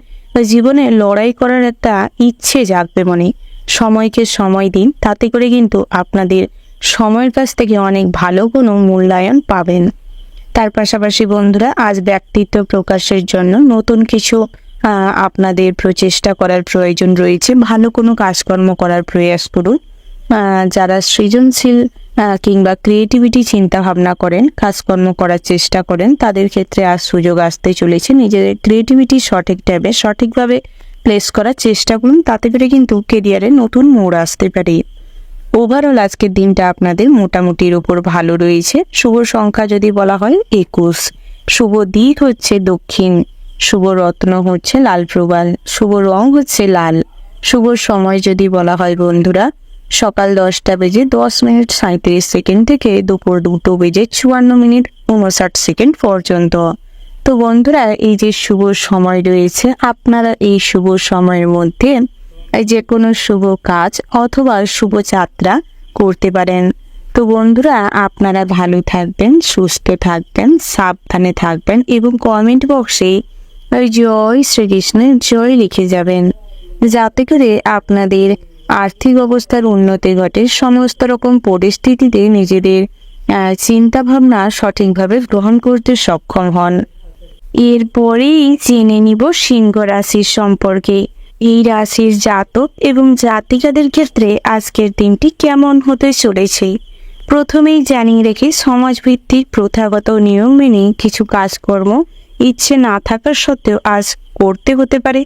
জীবনে লড়াই করার একটা ইচ্ছে জাগবে মনে। সময়কে সময় দিন, তাতে করে কিন্তু আপনাদের সময়ের কাছ থেকে অনেক ভালো কোনো মূল্যায়ন পাবেন। তার পাশাপাশি বন্ধুরা, আজ ব্যক্তিত্ব প্রকাশের জন্য নতুন কিছু আপনাদের প্রচেষ্টা করার প্রয়োজন রয়েছে। ভালো কোনো কাজকর্ম করার প্রয়াস করুন। যারা সৃজনশীল কিংবা ক্রিয়েটিভিটি চিন্তা ভাবনা করেন, কাজকর্ম করার চেষ্টা করেন, তাদের ক্ষেত্রে আজ সুযোগ আসতে চলেছে। নিজেদের ক্রিয়েটিভিটি সঠিক টাইমে সঠিকভাবে প্লেস করার চেষ্টা করুন, তাতে করে কিন্তু কেরিয়ারে নতুন মোড় আসতে পারে। ওভারঅল আজকের দিনটা আপনাদের মোটামুটির উপর ভালো রয়েছে। শুভ সংখ্যা যদি বলা হয় 21, শুভ দিক হচ্ছে দক্ষিণ, শুভ রত্ন হচ্ছে লাল প্রবাল, শুভ রং হচ্ছে লাল। শুভ সময় যদি বলা হয় বন্ধুরা, সকাল 10টা বেজে 10 মিনিট 37 সেকেন্ড থেকে দুপুর 2টো বেজে 54 মিনিট 59 সেকেন্ড পর্যন্ত। তো বন্ধুরা, এই যে শুভ সময় রয়েছে, আপনারা এই শুভ সময়ের মধ্যে যে কোনো শুভ কাজ অথবা শুভ যাত্রা করতে পারেন। তো বন্ধুরা, আপনারা ভালো থাকবেন, সুস্থ থাকবেন, সাবধানে থাকবেন এবং কমেন্ট বক্সে ওই জয় শ্রীকৃষ্ণের জয় লিখে যাবেন, যাতে করে আপনাদের আর্থিক অবস্থার উন্নতি ঘটে, সমস্ত রকম পরিস্থিতিতে নিজেদের চিন্তা ভাবনা সঠিকভাবে গ্রহণ করতে সক্ষম হন। এরপরেই জেনে নিব সিংহ রাশির সম্পর্কে। এই রাশির জাতক এবং জাতিকাদের ক্ষেত্রে আজকের দিনটি কেমন হতে চলেছে। প্রথমেই জানিয়ে রেখে, সমাজভিত্তিক প্রথাগত নিয়ম মেনে কিছু কাজকর্ম ইচ্ছে না থাকার সত্ত্বেও আজ করতে হতে পারে,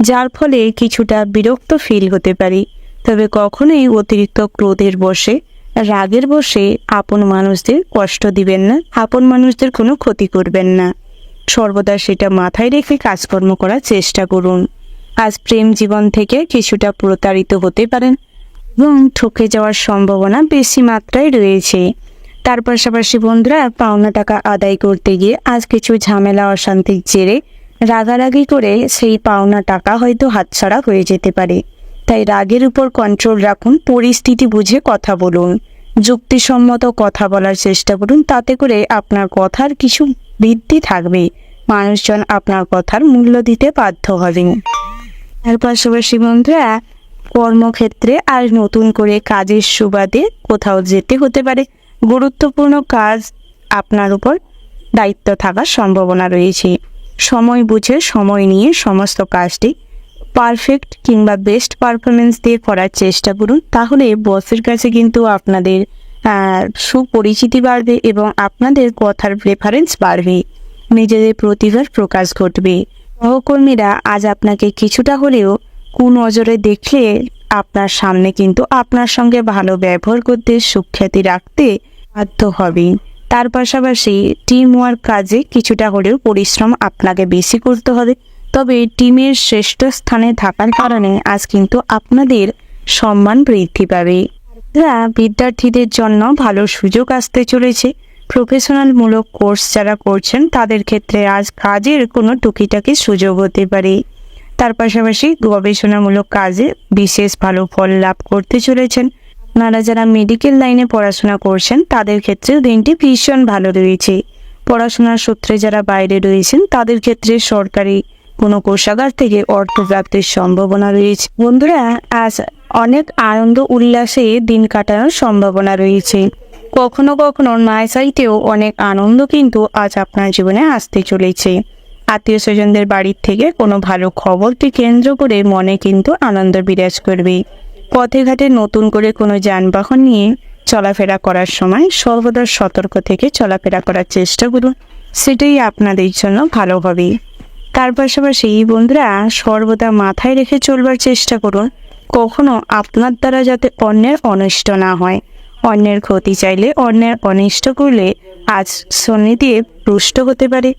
যার ফলে কিছুটা বিরক্ত ফিল হতে পারে। তবে কখনোই অতিরিক্ত ক্রোধের বশে, রাগের বশে আপন মানুষদের কষ্ট দিবেন না, আপন মানুষদের কোনো ক্ষতি করবেন না। সর্বদা সেটা মাথায় রেখে কাজকর্ম করার চেষ্টা করুন। আজ প্রেম জীবন থেকে কিছুটা প্রতারিত হতে পারেন এবং ঠকে যাওয়ার সম্ভাবনা বেশি মাত্রায় রয়েছে। তার পাশাপাশি বন্ধুরা, পাওনা টাকা আদায় করতে গিয়ে আজ কিছু ঝামেলা অশান্তির জেরে রাগারাগি করে সেই পাওনা টাকা হয়তো হাতছাড়া হয়ে যেতে পারে। তাই রাগের উপর কন্ট্রোল রাখুন, পরিস্থিতি বুঝে কথা বলুন, যুক্তিসম্মত কথা বলার চেষ্টা করুন, তাতে করে আপনার কথার কিছু বৃদ্ধি থাকবে, মানুষজন আপনার কথার মূল্য দিতে বাধ্য হবেন। তার পাশাপাশি বন্ধুরা, কর্মক্ষেত্রে আর নতুন করে কাজের সুবাদে কোথাও যেতে হতে পারে। গুরুত্বপূর্ণ কাজ আপনার উপর দায়িত্ব থাকার সম্ভাবনা রয়েছে। সময় বুঝে, সময় নিয়ে সমস্ত কাজটি পারফেক্ট কিংবা বেস্ট পারফরমেন্স দিয়ে করার চেষ্টা করুন, তাহলে বসের কাছে কিন্তু আপনাদের সুপরিচিতি বাড়বে এবং আপনাদের কথার প্রেফারেন্স বাড়বে, নিজেদের প্রতিভার প্রকাশ ঘটবে। সহকর্মীরা আজ আপনাকে কিছুটা হলেও কুনজরে দেখলে আপনার সামনে কিন্তু আপনার সঙ্গে ভালো ব্যবহার করতে, সুখ্যাতি রাখতে বাধ্য হবে। তার পাশাপাশি টিম ওয়ার্ক কাজে কিছুটা হলেও পরিশ্রম আপনাকে বেশি করতে হবে, তবে টিমের শ্রেষ্ঠ স্থানে থাকার কারণে আজ কিন্তু আপনাদের সম্মান বৃদ্ধি পাবে। বিদ্যার্থীদের জন্য ভালো সুযোগ আসতে চলেছে। প্রফেশনাল মূলক কোর্স যারা করছেন তাদের ক্ষেত্রে আজ কাজের কোনো টুকিটাকি সুযোগ হতে পারে। তার পাশাপাশি গবেষণামূলক কাজে বিশেষ ভালো ফল লাভ করতে চলেছেন। আপনারা যারা মেডিকেল লাইনে পড়াশোনা করছেন তাদের ক্ষেত্রেও দিনটি ভীষণ ভালো রয়েছে। পড়াশোনার সূত্রে যারা বাইরে রয়েছেন তাদের ক্ষেত্রে সরকারি কোনো কোষাগার থেকে অর্থ প্রাপ্তির সম্ভাবনা রয়েছে। বন্ধুরা, আজ অনেক আনন্দ উল্লাসে দিন কাটানোর সম্ভাবনা রয়েছে। কখনো কখনো মায়ের সাইটেও অনেক আনন্দ কিন্তু আজ আপনার জীবনে আসতে চলেছে। আত্মীয় স্বজনদের বাড়ির থেকে কোনো ভালো খবরকে কেন্দ্র করে মনে কিন্তু আনন্দ বিরাজ করবে। পথে ঘাটে নতুন করে কোনো যানবাহন নিয়ে চলাফেরা করার সময় সর্বদা সতর্ক থেকে চলাফেরা করার চেষ্টা করুন, সেটাই আপনাদের জন্য ভালো হবে। তার পাশাপাশি বন্ধুরা, সর্বদা মাথায় রেখে চলবার চেষ্টা করুন, কখনো আপনার দ্বারা যাতে অন্যের অনিষ্ট না হয়। অন্যের ক্ষতি চাইলে, অন্যের অনিষ্ট করলে আজ শনি দিয়ে রুষ্ট হতে পারে,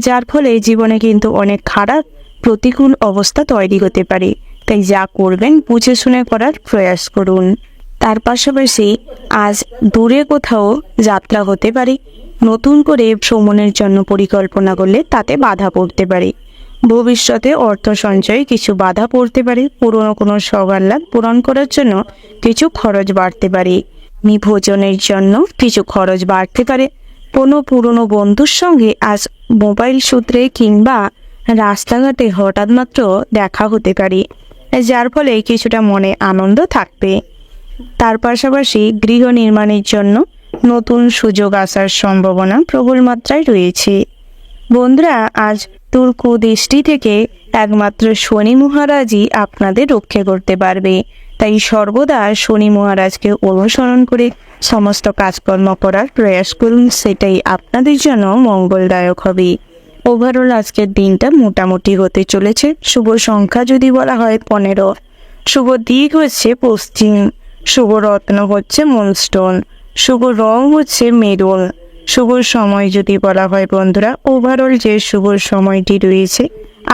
যার ফলে জীবনে কিন্তু অনেক খারাপ প্রতিকূল অবস্থা তৈরি হতে পারে। তাই যা করবেন বুঝে শুনে করার প্রয়াস করুন। তার পাশাপাশি আজ দূরে কোথাও যাত্রা হতে পারে। নতুন করে ভ্রমণের জন্য পরিকল্পনা করলে তাতে বাধা পড়তে পারে। ভবিষ্যতে অর্থ সঞ্চয়ে কিছু বাধা পড়তে পারে। পুরনো কোনো সওগাত পূরণ করার জন্য কিছু খরচ বাড়তে পারে। ভোজনের জন্য কিছু খরচ বাড়তে পারে। কোনো পুরনো বন্ধুর সঙ্গে আজ মোবাইল সূত্রে কিংবা রাস্তাঘাটে হঠাৎ মাত্র দেখা হতে পারে, যার ফলে কিছুটা মনে আনন্দ থাকবে। তার পাশাপাশি গৃহ নির্মাণের জন্য নতুন সুযোগ আসার সম্ভাবনা প্রবল মাত্রায় রয়েছে। বন্ধুরা, আজ তুর্ক দৃষ্টি থেকে একমাত্র শনি মহারাজই আপনাদের রক্ষা করতে পারবে। তাই সর্বদা শনি মহারাজকে অনুসরণ করে সমস্ত কাজকর্ম করার প্রয়াস করুন, সেটাই আপনাদের জন্য মঙ্গলদায়ক হবে। ওভারঅল আজকের দিনটা মোটামুটি হতে চলেছে। শুভ সংখ্যা যদি বলা হয় 15, শুভ দিক হচ্ছে পশ্চিম, শুভ রত্ন হচ্ছে মুনস্টোন, শুভ রং হচ্ছে মেরুন, শুভ সময় যদি বলা হয় বন্ধুরা, ওভারঅল যে শুভ সময়টি রয়েছে,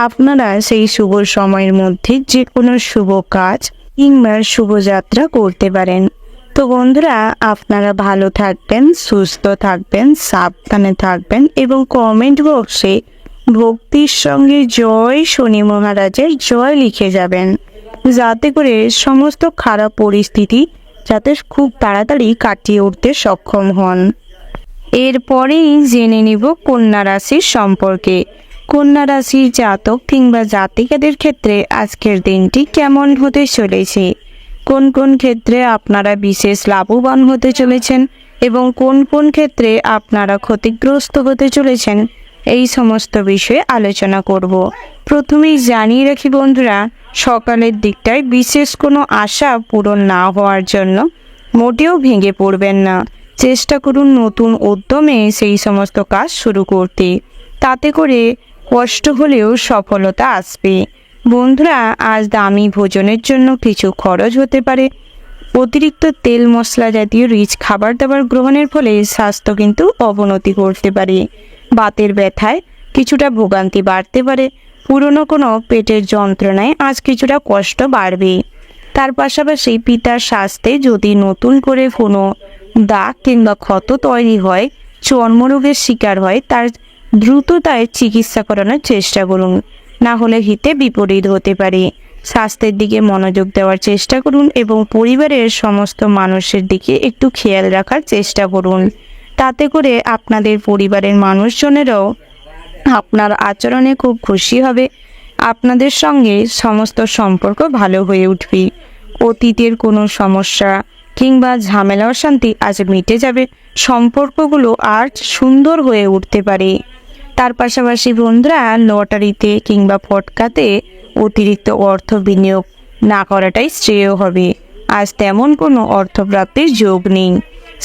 আপনারা সেই শুভ সময়ের মধ্যে যে কোনো শুভ কাজ কিংবা শুভযাত্রা করতে পারেন। তো বন্ধুরা, আপনারা ভালো থাকবেন, সুস্থ থাকবেন, সাবধানে থাকবেন এবং কমেন্ট বক্সে ভক্তির সঙ্গে জয় শনি মহারাজের জয় লিখে যাবেন, যাতে করে সমস্ত খারাপ পরিস্থিতি যাতে খুব তাড়াতাড়ি কাটিয়ে উঠতে সক্ষম হন। এরপরেই জেনে নিব কন্যা রাশির সম্পর্কে। কন্যা রাশির জাতক কিংবা জাতিকাদের ক্ষেত্রে আজকের দিনটি কেমন হতে চলেছে, কোন কোন ক্ষেত্রে আপনারা বিশেষ লাভবান হতে চলেছেন এবং কোন কোন ক্ষেত্রে আপনারা ক্ষতিগ্রস্ত হতে চলেছেন, এই সমস্ত বিষয়ে আলোচনা করব। প্রথমেই জানিয়ে রাখি বন্ধুরা, সকালের দিকটায় বিশেষ কোনো আশা পূরণ না হওয়ার জন্য মোটেও ভেঙে পড়বেন না। চেষ্টা করুন নতুন উদ্যমে সেই সমস্ত কাজ শুরু করতে, তাতে করে কষ্ট হলেও সফলতা আসবে। বন্ধুরা, আজ দামি ভোজনের জন্য কিছু খরচ হতে পারে। অতিরিক্ত তেল মশলা জাতীয় রিচ খাবার দাবার গ্রহণের ফলে স্বাস্থ্য কিন্তু অবনতি করতে পারে। বাতের ব্যথায় কিছুটা ভোগান্তি বাড়তে পারে। পুরনো কোনো পেটের যন্ত্রণায় আজ কিছুটা কষ্ট বাড়বে। তার পাশাপাশি পিতার স্বাস্থ্যে যদি নতুন করে কোনো দাগ কিংবা ক্ষত তৈরি হয়, চর্মরোগের শিকার হয়, তার দ্রুততায় চিকিৎসা করানোর চেষ্টা করুন, না হলে হিতে বিপরীত হতে পারে। স্বাস্থ্যের দিকে মনোযোগ দেওয়ার চেষ্টা করুন এবং পরিবারের সমস্ত মানুষের দিকে একটু খেয়াল রাখার চেষ্টা করুন, তাতে করে আপনাদের পরিবারের মানুষজনেরাও আপনার আচরণে খুব খুশি হবে। আপনাদের সঙ্গে সমস্ত সম্পর্ক ভালো হয়ে উঠবে। অতীতের কোনো সমস্যা কিংবা ঝামেলা অশান্তি আজ মিটে যাবে। সম্পর্কগুলো আর সুন্দর হয়ে উঠতে পারে। তার পাশাপাশি বন্ধুরা, লটারিতে কিংবা ফটকাতে অতিরিক্ত অর্থ বিনিয়োগ না করাটাই শ্রেয় হবে। আজ তেমন কোনো অর্থপ্রাপ্তির যোগ নেই।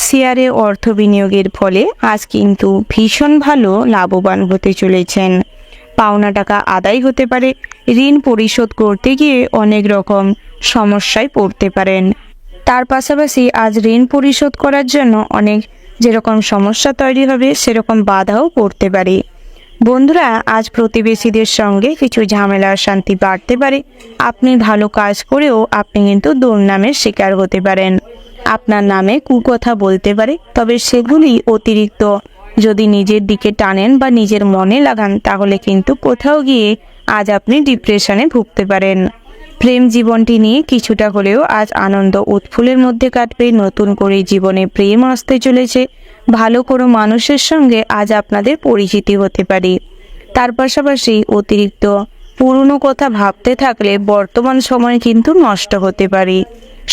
শেয়ারে অর্থ বিনিয়োগের ফলে আজ কিন্তু ভীষণ ভালো লাভবান হতে চলেছেন। পাওনা টাকা আদায় হতে পারে। ঋণ পরিশোধ করতে গিয়ে অনেক রকম সমস্যায় পড়তে পারেন। তার পাশাপাশি আজ ঋণ পরিশোধ করার জন্য অনেক যেরকম সমস্যা তৈরি হবে, সেরকম বাধাও পড়তে পারে। বন্ধুরা, আজ প্রতিবেশীদের সঙ্গে কিছু ঝামেলা শান্তি বাড়তে পারে। আপনি ভালো কাজ করেও আপনি কিন্তু দুর্নামের শিকার হতে পারেন। আপনার নামে কুকথা বলতে পারে, তবে সেগুলি অতিরিক্ত যদি নিজের দিকে টানেন বা নিজের মনে লাগান, তাহলে কিন্তু কোথাও গিয়ে আজ আপনি ডিপ্রেশনে ভুগতে পারেন। প্রেম জীবনটি নিয়ে কিছুটা হলেও আজ আনন্দ উৎফুল্লের মধ্যে কাটবে। নতুন করে জীবনে প্রেম আসতে চলেছে। ভালো কোনো মানুষের সঙ্গে আজ আপনাদের পরিচিতি হতে পারে। তার পাশাপাশি অতিরিক্ত পুরনো কথা ভাবতে থাকলে বর্তমান সময় কিন্তু নষ্ট হতে পারে।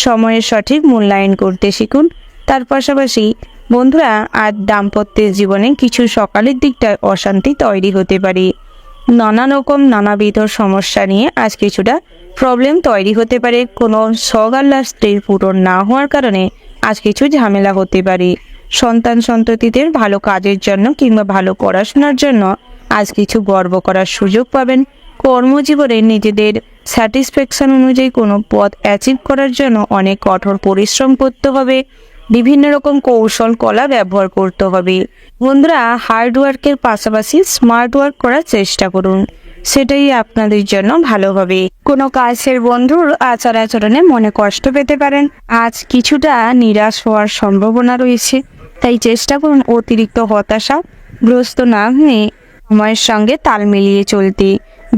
সময়ের সঠিক মূল্যায়ন করতে শিখুন। তার পাশাপাশি বন্ধুরা, আজ দাম্পত্যের জীবনে কিছু সকালের দিকটায় অশান্তি তৈরি হতে পারে। নানাবিধ সমস্যা নিয়ে আজ কিছুটা প্রবলেম তৈরি হতে পারে। কোনো সগাল্লা স্ত্রীর পূরণ না হওয়ার কারণে আজ কিছু ঝামেলা হতে পারে। সন্তান সন্ততিদের ভালো কাজের জন্য কিংবা ভালো পড়াশোনার জন্য আজ কিছু গর্ব করার সুযোগ পাবেন। কর্মজীবনে নিজেদের স্যাটিসফ্যাকশন অনুযায়ী কোনো পদ অ্যাচিভ করার জন্য অনেক কঠোর পরিশ্রম করতে হবে। বিভিন্ন রকম কৌশল কলা ব্যবহার করতে হবে। বন্ধুরা, হার্ড ওয়ার্কের পাশাপাশি স্মার্ট ওয়ার্ক করার চেষ্টা করুন, সেটাই আপনাদের জন্য ভালো হবে। কোনো কাছের বন্ধুর আচার আচরণে মনে কষ্ট পেতে পারেন। আজ কিছুটা নিরাশ হওয়ার সম্ভাবনা রয়েছে, তাই চেষ্টা করুন অতিরিক্ত হতাশাগ্রস্ত না হয়ে সময়ের সঙ্গে তাল মিলিয়ে চলতে।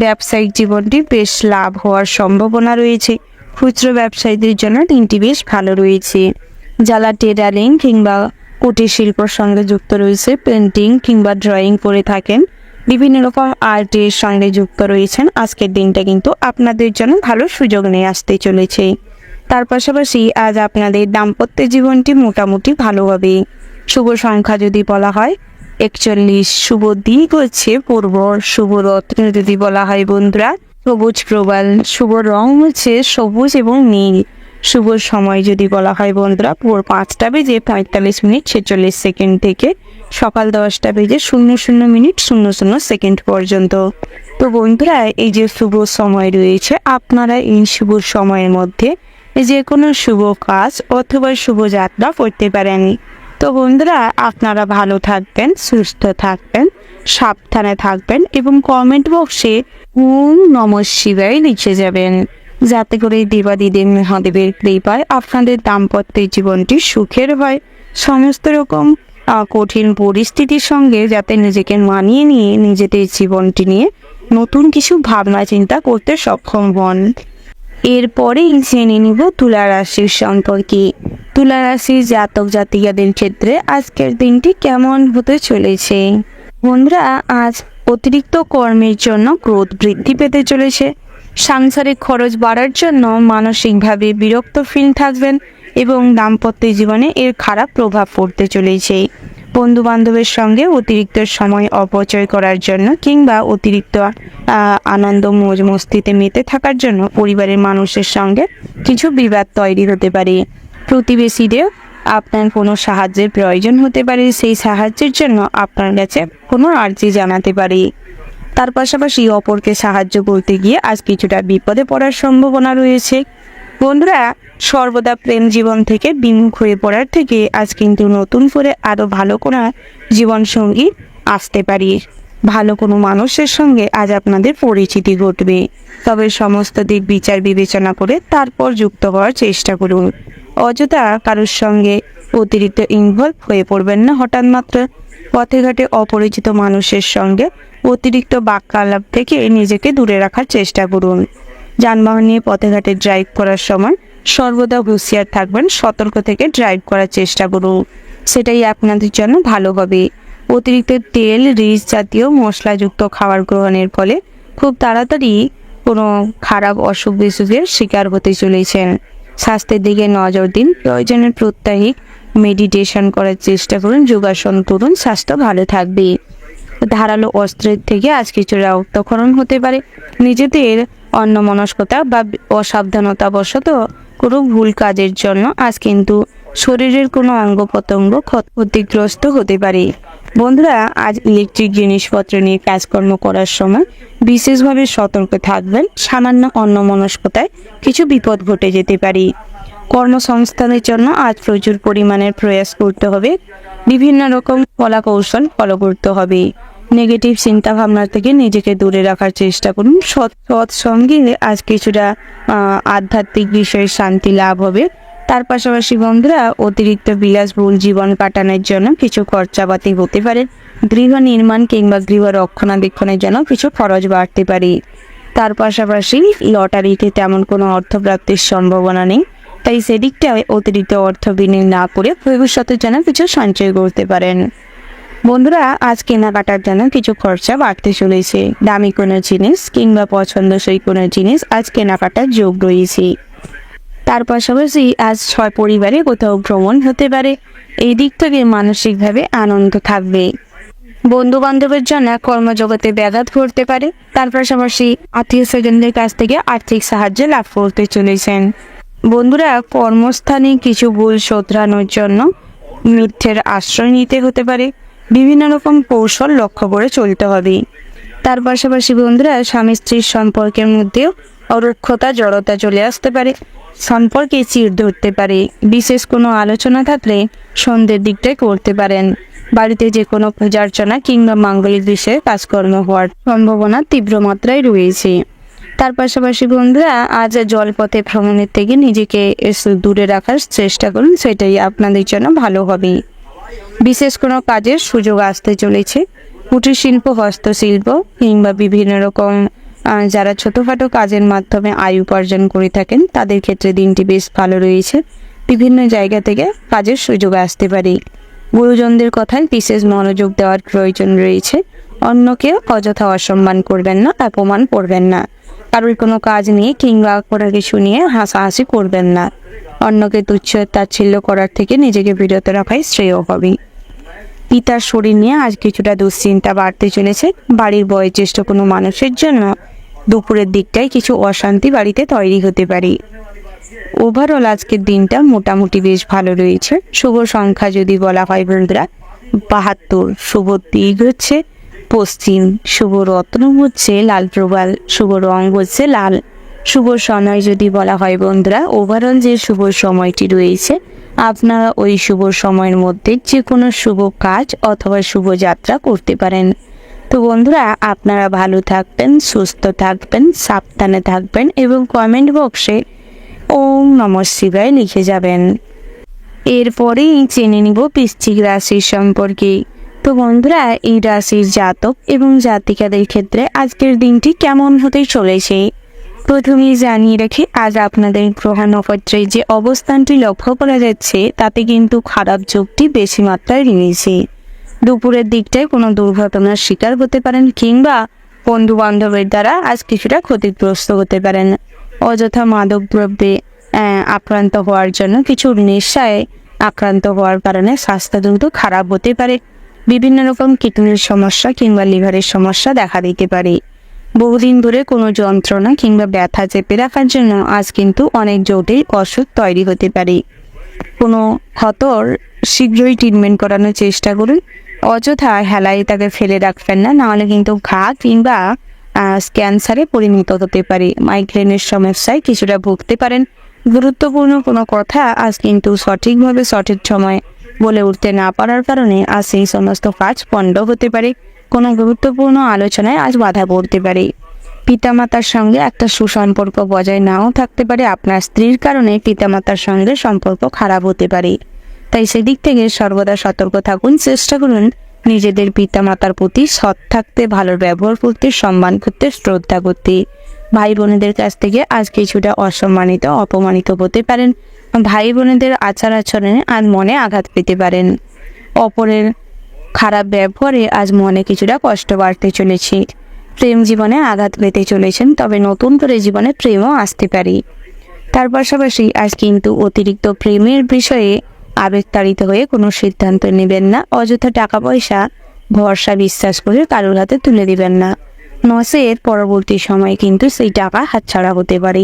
ব্যবসায়িক জীবনটি বেশ লাভ হওয়ার সম্ভাবনা রয়েছে। খুচরো ব্যবসায়ীদের জন্য দিনটি বেশ ভালো রয়েছে। যারা টেলারিং কিংবা কুটির শিল্পর সঙ্গে যুক্ত রয়েছে, পেন্টিং কিংবা ড্রয়িং করে থাকেন, বিভিন্ন রকম আর্টের সঙ্গে যুক্ত রয়েছেন, আজকের দিনটা কিন্তু আপনাদের জন্য ভালো সুযোগ নিয়ে আসতে চলেছে। তার পাশাপাশি আজ আপনাদের দাম্পত্য জীবনটি মোটামুটি ভালো হবে। শুভ সংখ্যা যদি বলা হয় 41, শুভ দিক হচ্ছে পূর্ব, শুভ রত্ন যদি বলা হয় বন্ধুরা সবুজ প্রবাল, শুভ রং হচ্ছে সবুজ এবং নীল। শুভ সময় যদি বলা হয় বন্ধুরা ভোর 5:45 থেকে সকাল 10:00 পর্যন্ত। তো বন্ধুরা, এই যে শুভ সময় রয়েছে, আপনারা এই শুভ সময়ের মধ্যে যে কোনো শুভ কাজ অথবা শুভ যাত্রা করতে পারেন। তো তো বন্ধুরা, আপনারা ভালো থাকবেন, সুস্থ থাকবেন, সাবধানে থাকবেন এবং কমেন্ট বক্সে ওম নমঃ শিবায় লিখে যাবেন, যাতে করে দেবাদিদেব মহাদেবের কৃপায় আপনাদের দাম্পত্য জীবনটি সুখের হয়। সমস্ত রকম কঠিন পরিস্থিতির সঙ্গে যাতে নিজেকে মানিয়ে নিয়ে নিজেদের জীবনটি নিয়ে নতুন কিছু ভাবনা চিন্তা করতে সক্ষম হন। এরপরেই জেনে নিব তুলা রাশির সম্পর্কে। তুলা রাশির জাতক জাতিকাদের ক্ষেত্রে আজকের দিনটি কেমন হতে চলেছে। বন্ধুরা, আজ অতিরিক্ত কর্মের জন্য ক্রোধ বৃদ্ধি পেতে চলেছে। সাংসারিক খরচ বাড়ার জন্য মানসিকভাবে বিরক্ত ফিল থাকবেন এবং দাম্পত্য জীবনে এর খারাপ প্রভাব পড়তে চলেছে। বন্ধু বান্ধবের সঙ্গে অতিরিক্ত সময় অপচয় করার জন্য কিংবা অতিরিক্ত আনন্দ মৌজ মস্তিতে মেতে থাকার জন্য পরিবারের মানুষের সঙ্গে কিছু বিবাদ তৈরি হতে পারে। প্রতিবেশীদের আপনার কোনো সাহায্যের প্রয়োজন হতে পারে, সেই সাহায্যের জন্য আপনার কাছে কোনো আর্জি জানাতে পারে। তার পাশাপাশি অপরকে সাহায্য করতে গিয়ে আজ কিছুটা বিপদে পড়ার সম্ভাবনা রয়েছে। বন্ধুরা, সর্বদা প্রেম জীবন থেকে বিমুখ হয়ে পড়ার থেকে আজ কিন্তু নতুন করে আরও ভালো কোনো জীবনসঙ্গী আসতে পারে। ভালো কোনো মানুষের সঙ্গে আজ আপনাদের পরিচিতি ঘটবে, তবে সমস্ত দিক বিচার বিবেচনা করে তারপর যুক্ত হওয়ার চেষ্টা করুন। অযথা কারোর সঙ্গে অতিরিক্ত ইনভলভ হয়ে পড়বেন না। হঠাৎ মাত্র পথে ঘাটে অপরিচিত মানুষের সঙ্গে অতিরিক্ত বাক্যালাপ থেকে নিজেকে দূরে রাখার চেষ্টা করুন। যানবাহন নিয়ে পথে ঘাটে ড্রাইভ করার সময় সর্বদা হুঁশিয়ার থাকবেন, সতর্ক থেকে ড্রাইভ করার চেষ্টা করুন, সেটাই আপনাদের জন্য ভালো হবে। অতিরিক্ত তেল, রিচ জাতীয় মশলাযুক্ত খাবার গ্রহণের ফলে খুব তাড়াতাড়ি কোনো খারাপ অসুখ বিসুখের শিকার হতে চলেছেন। স্বাস্থ্যের দিকে নজর দিন, প্রয়োজনের প্রত্যাহিক মেডিটেশন করার চেষ্টা করুন, যোগাসন করুন, স্বাস্থ্য ভালো থাকবে। ধারালো অস্ত্রের থেকে আজ কিছু রক্তক্ষরণ হতে পারে। নিজেদের অন্যমনস্কতা বা অসাবধানতা বশত কোনো ভুল কাজের জন্য আজ কিন্তু শরীরের কোনো অঙ্গ প্রত্যঙ্গ ক্ষতিগ্রস্ত হতে পারে। বন্ধুরা, আজ ইলেকট্রিক জিনিসপত্র নিয়ে কাজকর্ম করার সময় বিশেষভাবে সতর্ক থাকবেন। সামান্য অন্যমনস্কতায় কিছু বিপদ ঘটে যেতে পারে। কর্মসংস্থানের জন্য আজ প্রচুর পরিমাণের প্রয়াস করতে হবে। বিভিন্ন রকম কলা কৌশল ফলো করতে হবে। নেগেটিভ চিন্তা ভাবনা থেকে নিজেকে দূরে রাখার চেষ্টা করুন। সৎ সঙ্গে আজ কিছুটা আধ্যাত্মিক বিষয়ে শান্তি লাভ হবে। তার পাশাপাশি বন্ধুরা, অতিরিক্ত বিলাসবহুল জীবন কাটানোর জন্য কিছু খরচাপাতি হতে পারে। গৃহ নির্মাণ কিংবা গৃহ রক্ষণাবেক্ষণের জন্য কিছু খরচ বাড়তে পারে। তার পাশাপাশি লটারিতে তেমন কোনো অর্থপ্রাপ্তির সম্ভাবনা নেই, তাই সেদিকটায় অতিরিক্ত অর্থ বিনিয়োগ না করে ভবিষ্যতের জন্য কিছু সঞ্চয় করতে পারেন। বন্ধুরা, আজ কেনাকাটার জন্য কিছু খরচা বাড়তে চলেছে। দামি কোনো জিনিস কিংবা পছন্দসই কোনো জিনিস আজ কেনাকাটার যোগ রয়েছে। তার পাশাপাশি আজ পরিবারে কোথাও ভ্রমণ হতে পারে। এই দিক থেকে মানসিকভাবে আনন্দ থাকবে। বন্ধু বান্ধবের জন্য কর্মজগতে ব্যাঘাত ঘটতে পারে। তার পাশাপাশি আত্মীয় স্বজনদের কাছ থেকে আর্থিক সাহায্য লাভ করতে চলেছেন। বন্ধুরা, কর্মস্থানে কিছু ভুল শোধরানোর জন্য মিথ্যের আশ্রয় নিতে হতে পারে। বিভিন্ন রকম কৌশল লক্ষ্য করে চলতে হবে। তার পাশাপাশি বন্ধুরা, স্বামী স্ত্রীর সম্পর্কের মধ্যেও অরক্ষতা জড়তা চলে আসতে পারে। সম্পর্কে চিড় ধরতে পারে। বিশেষ কোনো আলোচনা থাকলে সন্ধ্যের দিকটাই করতে পারেন। বাড়িতে যে কোনো পূজা অর্চনা কিংবা মাঙ্গলিক বিষয়ে কাজকর্ম হওয়ার সম্ভাবনা তীব্র মাত্রায় রয়েছে। তার পাশাপাশি বন্ধুরা, আজ জলপথে ভ্রমণের থেকে নিজেকে দূরে রাখার চেষ্টা করুন, সেটাই আপনাদের জন্য ভালো হবে। বিশেষ কোনো কাজের সুযোগ আসতে চলেছে। কুটির শিল্প, হস্তশিল্প কিংবা বিভিন্ন রকম যারা ছোটোখাটো কাজের মাধ্যমে আয় উপার্জন করে থাকেন তাদের ক্ষেত্রে দিনটি বেশ ভালো রয়েছে। বিভিন্ন জায়গা থেকে কাজের সুযোগ আসতে পারে। গুরুজনদের কথায় বিশেষ মনোযোগ দেওয়ার প্রয়োজন রয়েছে। অন্যকে অযথা অসম্মান করবেন না, অপমান করবেন না। কারোর কোনো কাজ নিয়ে কিংবা কোনো কিছু নিয়ে হাসাহাসি করবেন না। অন্যকে তুচ্ছ তাচ্ছিল্য করার থেকে নিজেকে বিরত রাখাই শ্রেয় হবে। পিতার শরীর নিয়ে আজ কিছুটা দুশ্চিন্তা বাড়তে চলেছে। বাড়ির বয়োজ্যেষ্ঠ কোনো মানুষের জন্য দুপুরের দিকটায় কিছু অশান্তি বাড়িতে তৈরি হতে পারে। ওভারঅল আজকের দিনটা মোটামুটি বেশ ভালো রয়েছে। শুভ সংখ্যা যদি বলা হয় বন্ধুরা 72, শুভ দিক হচ্ছে পশ্চিম, শুভ রত্ন হচ্ছে লাল প্রবাল, শুভ রং হচ্ছে লাল, শুভ সময় যদি বলা হয় বন্ধুরা, ওভারঅল যে শুভ সময়টি রয়েছে, আপনারা ওই শুভ সময়ের মধ্যে যে কোনো শুভ কাজ অথবা শুভ যাত্রা করতে পারেন। তো বন্ধুরা, আপনারা ভালো থাকবেন, সুস্থ থাকবেন, সাবধানে থাকবেন এবং কমেন্ট বক্সে ওম নমঃ শিবায় লিখে যাবেন। এরপরেই জেনে নিব বৃশ্চিক রাশির সম্পর্কে। তো বন্ধুরা, এই রাশির জাতক এবং জাতিকাদের ক্ষেত্রে আজকের দিনটি কেমন হতে চলেছে প্রথমেই জানিয়ে রাখি, আজ আপনাদের গ্রহ নক্ষত্রের যে অবস্থানটি লক্ষ্য করা যাচ্ছে তাতে কিন্তু খারাপ যোগটি বেশি মাত্রায় রয়েছে। দুপুরের দিকটায় কোনো দুর্ঘটনার শিকার হতে পারেন কিংবা বন্ধু বান্ধবের দ্বারা আজ কিছুটা ক্ষতিগ্রস্ত হতে পারেন। অযথা মাদক দ্রব্যে আক্রান্ত হওয়ার জন্য, কিছু নেশায় আক্রান্ত হওয়ার কারণে স্বাস্থ্য দ্রুত খারাপ হতে পারে। বিভিন্ন রকম কিডনির সমস্যা কিংবা লিভারের সমস্যা দেখা দিতে পারে। বহুদিন ধরে কোনো যন্ত্রণা কিংবা ব্যথা চেপে রাখার জন্য আজ কিন্তু অনেক জটিল অসুখ তৈরি হতে পারে। কোনো ক্ষতর শীঘ্রই ট্রিটমেন্ট করানোর চেষ্টা করুন। অযথা হেলায় তাকে ফেলে রাখবেন না, নাহলে কিন্তু ঘা কিংবা ক্যান্সারে পরিণত হতে পারে। মাইগ্রেনের সমস্যায় কিছুটা ভুগতে পারেন। গুরুত্বপূর্ণ কোনো কথা আজ কিন্তু সঠিকভাবে সঠিক সময় বলে উঠতে না পারার কারণে আজ সেই সমস্ত কাজ পণ্ড হতে পারে। কোনো গুরুত্বপূর্ণ আলোচনায় আজ বাধা পড়তে পারে। পিতামাতার সঙ্গে একটা সুসম্পর্ক বজায় নাও থাকতে পারে। আপনার স্ত্রীর কারণে পিতামাতার সঙ্গে সম্পর্ক খারাপ হতে পারে। তাই সেদিক থেকে সর্বদা সতর্ক থাকুন। চেষ্টা করুন নিজেদের পিতামাতার প্রতি সৎ থাকতে, ভালো ব্যবহার করতে, সম্মান করতে, শ্রদ্ধা করতে। ভাই বোনেদের কাছ থেকে আজ কিছুটা অসম্মানিত, অপমানিত হতে পারেন। ভাই বোনেদের আচার আচরণে আজ মনে আঘাত পেতে পারেন। অপরের খারাপ ব্যবহারে আজ মনে কিছুটা কষ্ট বাড়তে চলেছে। প্রেম জীবনে আঘাত পেতে চলেছেন, তবে নতুন করে জীবনে প্রেমও আসতে পারে। তার পাশাপাশি আজ কিন্তু অতিরিক্ত প্রেমের বিষয়ে আবেগতাড়িত হয়ে কোনো সিদ্ধান্ত নেবেন না। অযথা টাকা পয়সা ভরসা বিশ্বাস করে কারোর হাতে তুলে দিবেন না, নচেত পরবর্তী সময়ে কিন্তু সেই টাকা হাতছাড়া হতে পারে।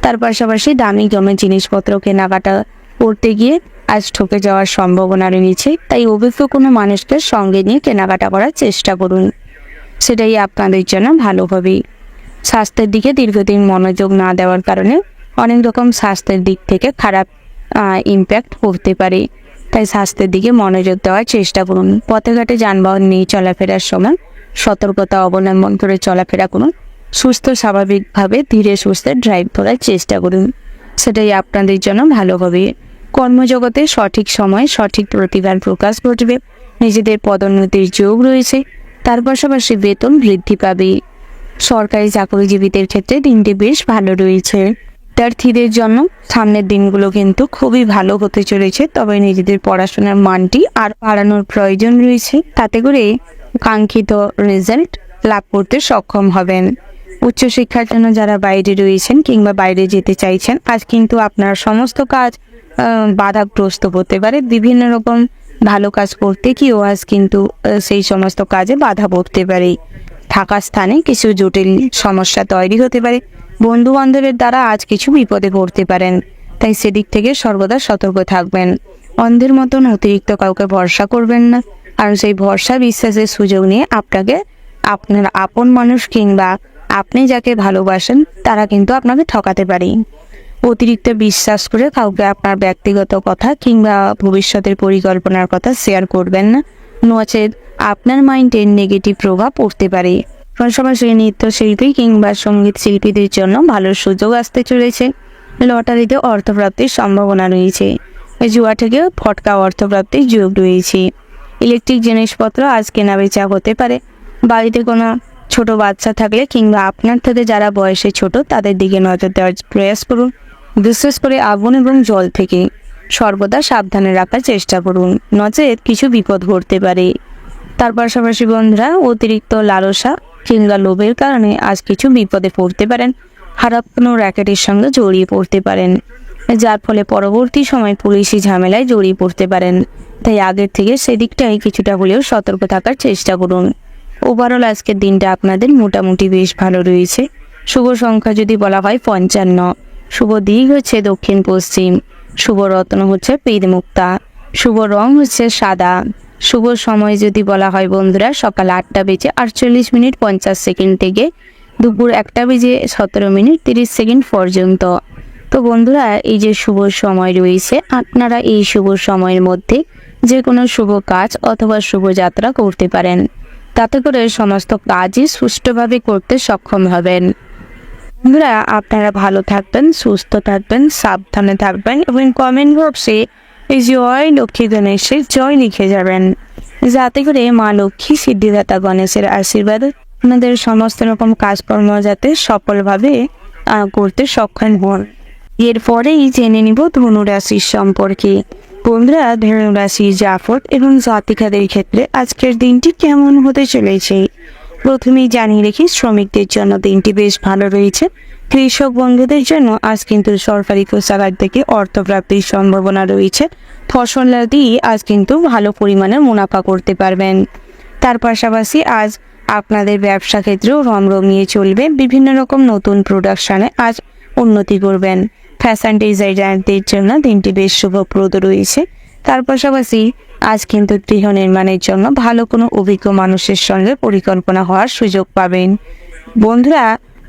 তার পাশাপাশি দামি জমি জিনিসপত্র কেনাকাটা করতে গিয়ে আজ ঠকে যাওয়ার সম্ভাবনা রয়েছে। তাই অভিজ্ঞ কোনো মানুষকে সঙ্গে নিয়ে কেনাকাটা করার চেষ্টা করুন, সেটাই আপনাদের জন্য ভালো হবে। স্বাস্থ্যের দিকে দীর্ঘদিন মনোযোগ না দেওয়ার কারণে অনেক রকম স্বাস্থ্যের দিক থেকে খারাপ ইমপ্যাক্ট পড়তে পারে। তাই স্বাস্থ্যের দিকে মনোযোগ দেওয়ার চেষ্টা করুন। পথে ঘাটে যানবাহন নিয়ে চলাফেরার সময় সতর্কতা অবলম্বন করে চলাফেরা করুন। সুস্থ স্বাভাবিকভাবে ধীরে সুস্থে ড্রাইভ করার চেষ্টা করুন, সেটাই আপনাদের জন্য ভালো হবে। কর্মজগতে সঠিক সময়ে সঠিক প্রতিভার প্রকাশ ঘটবে। নিজেদের পদোন্নতির যোগ রয়েছে। তার পাশাপাশি বেতন বৃদ্ধি পাবে। সরকারি চাকরিজীবীদের ক্ষেত্রে দিনটি বেশ ভালো রয়েছে। বিদ্যার্থীদের জন্য সামনের দিনগুলো কিন্তু খুবই ভালো হতে চলেছে, তবে নিজেদের পড়াশোনার মানটি আর বাড়ানোর প্রয়োজন রয়েছে। তাতে করে কাঙ্ক্ষিত রেজাল্ট লাভ করতে সক্ষম হবেন। উচ্চশিক্ষার জন্য যারা বাইরে রয়েছেন কিংবা বাইরে যেতে চাইছেন, আজ কিন্তু আপনার সমস্ত কাজ বাধাগ্রস্ত হতে পারে। বিভিন্ন রকম ভালো কাজ করতে গিয়েও আজ কিন্তু সেই সমস্ত কাজে বাধা পড়তে পারে। থাকা স্থানে কিছু জটিল সমস্যা তৈরি হতে পারে। বন্ধু বান্ধবের দ্বারা আজ কিছু বিপদে পড়তে পারেন। তাই সেদিক থেকে সর্বদা সতর্ক থাকবেন। অন্ধের মতন অতিরিক্ত কাউকে ভরসা করবেন না, কারণ সেই ভরসা বিশ্বাসের সুযোগ নিয়ে আপনাকে আপনার আপন মানুষ কিংবা আপনি যাকে ভালোবাসেন তারা কিন্তু আপনাকে ঠকাতে পারে। অতিরিক্ত বিশ্বাস করে কাউকে আপনার ব্যক্তিগত কথা কিংবা ভবিষ্যতের পরিকল্পনার কথা শেয়ার করবেন না, নচেত আপনার মাইন্ডে নেগেটিভ প্রভাব পড়তে পারে। পাশাপাশি নৃত্যশিল্পী কিংবা সঙ্গীত শিল্পীদের জন্য ভালো সুযোগ আসতে চলেছে। লটারিতে অর্থপ্রাপ্তির সম্ভাবনা রয়েছে। জুয়া থেকে ফটকা অর্থপ্রাপ্তির যোগ রয়েছে। ইলেকট্রিক জিনিসপত্র আজ কেনাবেচা হতে পারে। বাড়িতে কোনো ছোট বাচ্চা থাকলে কিংবা আপনার থেকে যারা বয়সে ছোট তাদের দিকে নজর দেওয়ার প্রয়াস করুন। বিশেষ করে আগুন এবং জল থেকে সর্বদা সাবধানে রাখার চেষ্টা করুন, নচেত কিছু বিপদ ঘটতে পারে। তার পাশাপাশি বন্ধুরা, অতিরিক্ত লালসা কিংবা লোভের কারণে আজ কিছু বিপদে পড়তে পারেন। খারাপ কোনো র্যাকেটের সঙ্গে জড়িয়ে পড়তে পারেন, যার ফলে পরবর্তী সময় পুলিশি ঝামেলায় জড়িয়ে পড়তে পারেন। তাই আগের থেকে সেদিকটাই কিছুটা হলেও সতর্ক থাকার চেষ্টা করুন। ওভারঅল আজকের দিনটা আপনাদের মোটামুটি বেশ ভালো রয়েছে। শুভ সংখ্যা যদি বলা হয় 55, শুভ দিক হচ্ছে দক্ষিণ পশ্চিম, শুভ রত্ন হচ্ছে পীর মুক্তা, শুভ রং হচ্ছে সাদা। শুভ সময় যদি বলা হয় বন্ধুরা, সকাল 8টা বেজে 48 মিনিট 50 সেকেন্ড থেকে দুপুর 1:17:30 পর্যন্ত। তো বন্ধুরা, এই যে শুভ সময় রয়েছে, আপনারা এই শুভ সময়ের মধ্যে যে কোনো শুভ কাজ অথবা শুভযাত্রা করতে পারেন। তাতে করে সমস্ত কাজই সুষ্ঠুভাবে করতে সক্ষম হবেন। বন্ধুরা, আপনারা ভালো থাকবেন, সুস্থ থাকবেন, সাবধানে থাকবেন এবং কমেন্ট বক্সে এই জয় লক্ষ্মী গণেশের জয় লিখে যাবেন, যাতে করে মা লক্ষ্মী সিদ্ধিদাতা গণেশের আশীর্বাদ আপনাদের সমস্ত রকম কাজকর্ম যাতে সফলভাবে করতে সক্ষম হন। এরপরেই জেনে নিব ধনুরাশির সম্পর্কে। বন্ধুরা, ধনুরাশির জাতক এবং জাতিকাদের ক্ষেত্রে আজকের দিনটি কেমন হতে চলেছে প্রথমেই জানিয়ে রেখি, শ্রমিকদের জন্য দিনটি বেশ ভালো রয়েছে। কৃষক বন্ধুদের জন্য আজ কিন্তু সরকারি কোষাগার থেকে অর্থপ্রাপ্তির সম্ভাবনা রয়েছে। ফসল দিয়ে আজ কিন্তু ভালো পরিমাণে মুনাফা করতে পারবেন। তার পাশাপাশি আজ আপনাদের ব্যবসা ক্ষেত্রেও রমরমিয়ে চলবে। বিভিন্ন রকম নতুন প্রোডাকশনে আজ উন্নতি করবেন। ফ্যাশন ডিজাইনারদের জন্য দিনটি বেশ শুভপ্রদ রয়েছে। তার পাশাপাশি আজ কিন্তু গৃহ নির্মাণের জন্য ভালো কোনো অভিজ্ঞ মানুষের সঙ্গে পরিকল্পনা হওয়ার সুযোগ পাবেন। বন্ধুরা,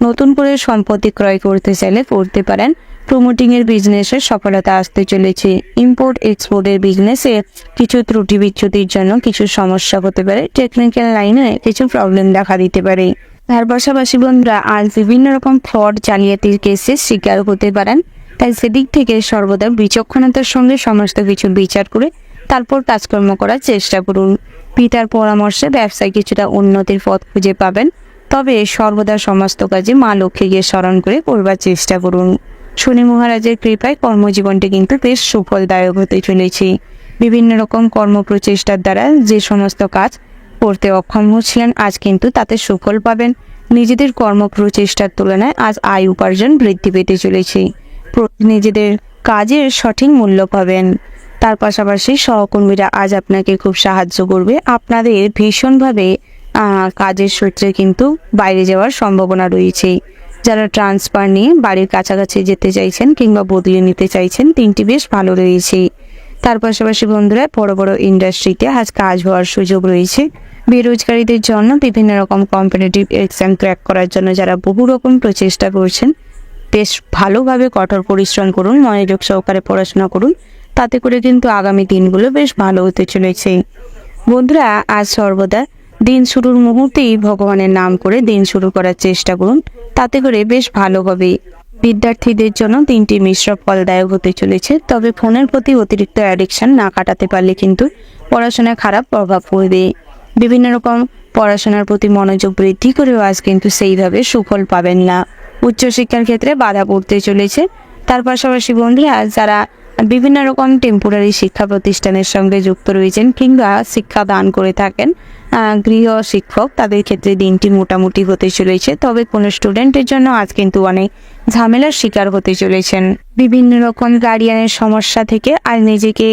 নতুন করে সম্পত্তি ক্রয় করতে চাইলে করতে পারেন। প্রমোটিংয়ের বিজনেসে সফলতা আসতে চলেছে। ইম্পোর্ট এক্সপোর্টের বিজনেসে কিছু ত্রুটি বিচ্যুতির জন্য কিছু সমস্যা হতে পারে। টেকনিক্যাল লাইনে কিছু প্রবলেম দেখা দিতে পারে। তার পাশাপাশি বন্ধুরা, আজ বিভিন্ন রকম ফ্রড জালিয়াতির কেসের শিকার হতে পারেন। তাই সেদিক থেকে সর্বদা বিচক্ষণতার সঙ্গে সমস্ত কিছু বিচার করে তারপর কাজকর্ম করার চেষ্টা করুন। পিতার পরামর্শে ব্যবসায় কিছুটা উন্নতির পথ খুঁজে পাবেন। তবে সর্বদা সমস্ত কাজে মা লক্ষ্মীকে স্মরণ করে করবার চেষ্টা করুন। শনি মহারাজের কৃপায় কর্মজীবনটি কিন্তু বেশ সুফলদায়ক হতে চলেছে। বিভিন্ন রকম কর্মপ্রচেষ্টার দ্বারা যে সমস্ত কাজ করতে অক্ষম হচ্ছিলেন, আজ কিন্তু তাতে সুফল পাবেন। নিজেদের কর্মপ্রচেষ্টার তুলনায় আজ আয় উপার্জন বৃদ্ধি পেতে চলেছে। নিজেদের কাজের সঠিক মূল্য পাবেন। তার পাশাপাশি সহকর্মীরা আজ আপনাকে খুব সাহায্য করবে। আপনাদের ভীষণভাবে কাজের সূত্রে কিন্তু বাইরে যাওয়ার সম্ভাবনা রয়েছে। যারা ট্রান্সফার নিয়ে বাড়ির কাছাকাছি যেতে চাইছেন কিংবা বদলে নিতে চাইছেন, দিনটি বেশ ভালো রয়েছে। তার পাশাপাশি বন্ধুরা, বড় বড় ইন্ডাস্ট্রিতে আজ কাজ হওয়ার সুযোগ রয়েছে। বেরোজগারীদের জন্য বিভিন্ন রকম কম্পিটিটিভ এক্সাম ক্র্যাক করার জন্য যারা বহু রকম প্রচেষ্টা করছেন, বেশ ভালোভাবে কঠোর পরিশ্রম করুন, মনোযোগ সহকারে পড়াশোনা করুন। তাতে করে কিন্তু আগামী দিনগুলো বেশ ভালো হতে চলেছে। বন্ধুরা, আজ সর্বদা দিন শুরুর মুহূর্তেই ভগবানের নাম করে দিন শুরু করার চেষ্টা করুন। তাতে করে বেশ ভালো হবে। বিদ্যার্থীদের জন্য দিনটি মিশ্র ফলদায়ক হতে চলেছে। তবে ফোনের প্রতি অতিরিক্ত অ্যাডিকশন না কাটাতে পারলে কিন্তু পড়াশোনায় খারাপ প্রভাব পড়বে। বিভিন্ন রকম পড়াশোনার প্রতি মনোযোগ বৃদ্ধি করেও আজ কিন্তু সেইভাবে সুফল পাবেন না। উচ্চশিক্ষার ক্ষেত্রে বাধা পড়তে চলেছে। তার পাশাপাশি বন্ধুরা, যারা বিভিন্ন রকম টেম্পোরারি শিক্ষা প্রতিষ্ঠানের সঙ্গে যুক্ত রয়েছেন কিংবা শিক্ষা দান করে থাকেন, গৃহ শিক্ষক, তাদের ক্ষেত্রে দিনটি মোটামুটি হতে চলেছে। তবে কোনো স্টুডেন্টের জন্য আজ কিন্তু অনেক ঝামেলার শিকার হতে চলেছেন। বিভিন্ন রকম গার্ডিয়ানের সমস্যা থেকে আজ নিজেকে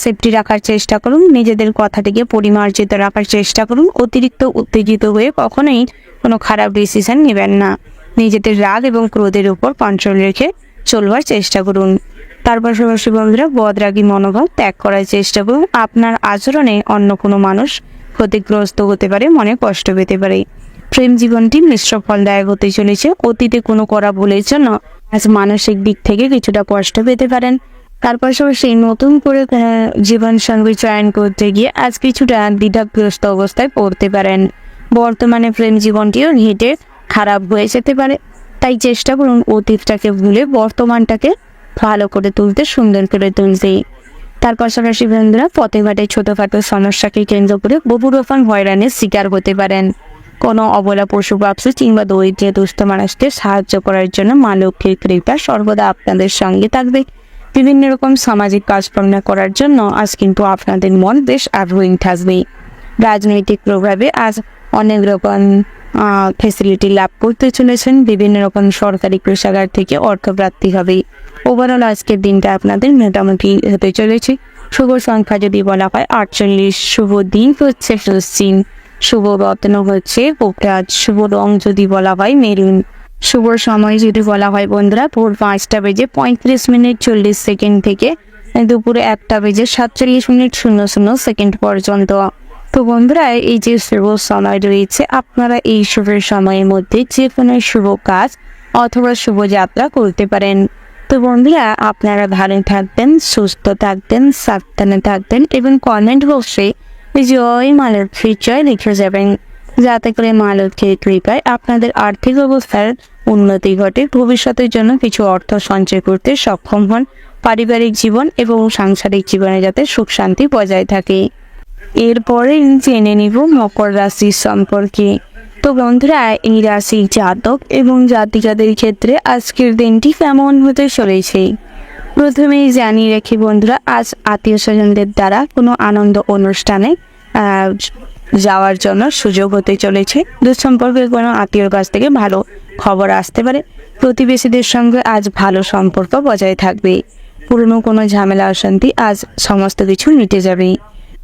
সেফটি রাখার চেষ্টা করুন। নিজেদের কথাটিকে পরিমার্জিত রাখার চেষ্টা করুন। অতিরিক্ত উত্তেজিত হয়ে কখনোই কোনো খারাপ ডিসিশন নেবেন না। নিজেদের রাগ এবং ক্রোধের উপর কন্ট্রোল রেখে চলবার চেষ্টা করুন। তার পাশাপাশি বন্ধুরা, বদরাগী মনোভাব ত্যাগ করার চেষ্টা করুন। আপনার আচরণে অন্য কোনো মানুষ ক্ষতিগ্রস্ত হতে পারে, মনে কষ্ট পেতে পারে। প্রেম জীবনটি মিশ্র ফলদায়ক হতে চলেছে। অতীতে কোনো করা ভুলের জন্য আজ মানসিক দিক থেকে কিছুটা কষ্ট পেতে পারেন। তার পাশাপাশি নতুন করে জীবন সঙ্গী চয়ন করতে গিয়ে আজ কিছুটা দ্বিধাগ্রস্ত অবস্থায় পড়তে পারেন। বর্তমানে প্রেম জীবনটিও ঘেটে খারাপ হয়ে যেতে পারে। তাই চেষ্টা করুন অতীতটাকে ভুলে বর্তমানটাকে ভালো করে তুলতে, সুন্দর করে তুলতে। তার পাশাপাশি বন্ধুরা, পথে ঘাটে ছোটোখাটো সমস্যাকে কেন্দ্র করে বহু রকম হয়রানির শিকার হতে পারেন। কোনো অবলা পশু পাখি কিংবা দরিদ্র দুস্থ মানুষকে সাহায্য করার জন্য মা লক্ষ্মীর কৃপা সর্বদা আপনাদের সঙ্গে থাকবে। বিভিন্ন রকম সামাজিক কাজকর্ম করার জন্য আজ কিন্তু আপনাদের মন বেশ আগ্রহী থাকবে। রাজনৈতিক প্রভাবে আজ অনেক রকম ফেসিলিটি লাভ করতে চলেছেন। বিভিন্ন রকম সরকারি কোষাগার থেকে অর্থপ্রাপ্তি হবে। ওভারঅল আজকের দিনটা আপনাদের মোটামুটি হতে চলেছে। শুভ সংখ্যা যদি বলা হয় 48, শুভ দিন হচ্ছে পশ্চিম, শুভ রত্ন হচ্ছে পোপটাজ, শুভ রং যদি বলা হয় মেরুন, শুভ সময় যদি বলা হয় বন্ধুরা ভোর 5:35:40 থেকে দুপুরে 1:47:00 পর্যন্ত। তো বন্ধুরা, এই যে শুভ সময় রয়েছে, আপনারা এই শুভ সময়ের মধ্যে যে কোনো শুভ কাজ অথবা শুভযাত্রা করতে পারেন। তো বন্ধুরা, আপনারা ভালো থাকবেন, সুস্থ থাকবেন, সাবধানে থাকবেন এবং কমেন্ট বক্সে জয় মা লক্ষ্মীর জয় লিখে যাবেন, যাতে করে মা লক্ষ্মীর কৃপায় আপনাদের আর্থিক অবস্থার উন্নতি ঘটে, ভবিষ্যতের জন্য কিছু অর্থ সঞ্চয় করতে সক্ষম হন, পারিবারিক জীবন এবং সাংসারিক জীবনে যাতে সুখ শান্তি বজায় থাকে। এরপরে জেনে নিব মকর রাশির সম্পর্কে। তো বন্ধুরা, এই রাশির জাতক এবং জাতিকাদের ক্ষেত্রে আজকের দিনটি কেমন হতে চলেছে। প্রথমেই জানিয়ে রাখি বন্ধুরা, আজ আত্মীয় স্বজনদের দ্বারা কোনো আনন্দ অনুষ্ঠানে যাওয়ার জন্য সুযোগ হতে চলেছে। দুঃসম্পর্কের কোনো আত্মীয়র কাছ থেকে ভালো খবর আসতে পারে। প্রতিবেশীদের সঙ্গে আজ ভালো সম্পর্ক বজায় থাকবে। পুরনো কোনো ঝামেলা অশান্তি আজ সমস্ত কিছু মিটে যাবে।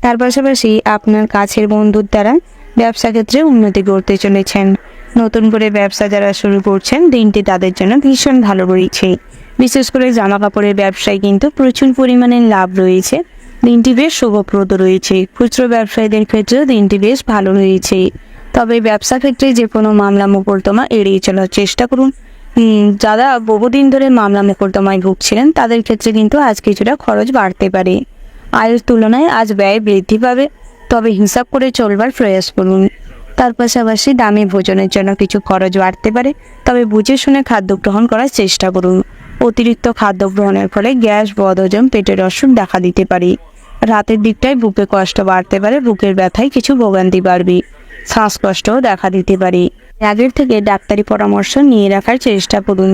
তার পাশাপাশি আপনার কাছের বন্ধুর দ্বারা ব্যবসা ক্ষেত্রে উন্নতি করতে চলেছেন। নতুন করে ব্যবসা যারা শুরু করছেন, দিনটি তাদের জন্য ভীষণ ভালো রয়েছে। বিশেষ করে জামা কাপড়ের ব্যবসায় কিন্তু প্রচুর পরিমাণে লাভ রয়েছে। দিনটি বেশ শুভপ্রদ রয়েছে। খুচরো ব্যবসায়ীদের ক্ষেত্রেও দিনটি বেশ ভালো রয়েছে। তবে ব্যবসা ক্ষেত্রে যে কোনো মামলা মোকদ্দমা এড়িয়ে চলার চেষ্টা করুন। যারা বহুদিন ধরে মামলা মোকদ্দমায় ভুগছিলেন, তাদের ক্ষেত্রে কিন্তু আজ কিছুটা খরচ বাড়তে পারে। আয়ের তুলনায় আজ ব্যয় বৃদ্ধি পাবে, তবে হিসাব করে চলবার প্রয়াস করুন। তার পাশাপাশি দামি ভোজনের জন্য কিছু খরচ বাড়তে পারে, তবে বুঝে শুনে খাদ্য গ্রহণ করার চেষ্টা করুন। অতিরিক্ত খাদ্য গ্রহণের ফলে গ্যাস, বদহজম, পেটের অসুখ দেখা দিতে পারে। রাতের দিকটায় বুকে কষ্ট বাড়তে পারে, বুকের ব্যথায় কিছু ভোগান্তি বাড়বে, শ্বাসকষ্টও দেখা দিতে পারে। আগের থেকে ডাক্তারি পরামর্শ নিয়ে রাখার চেষ্টা করুন।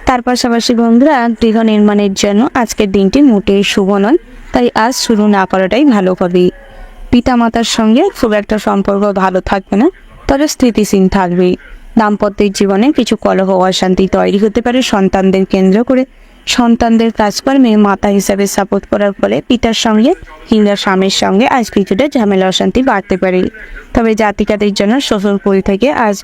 তার পাশাপাশি বন্ধুরা, গৃহ নির্মাণের জন্য আজকের দিনটি মোটেই শুভ নয়, তাই আজ শুরু না করাটাই ভালো হবে। পিতামাতার সঙ্গে খুব একটা সম্পর্ক ভালো থাকবে না, তবে স্থিতিশীল থাকবে। দাম্পত্যের জীবনে কিছু কলহ অশান্তি তৈরি হতে পারে সন্তানদের কেন্দ্র করে। সন্তানদের কাজকর্মে মাতা হিসাবে সাপোর্ট করার ফলে পিতার সঙ্গে কিংবা স্বামীর সঙ্গে আজ কিছুটা ঝামেলা অশান্তি বাড়তে পারে। তবে জাতিকাদের জন্য শ্বশুরকুল থেকে আজ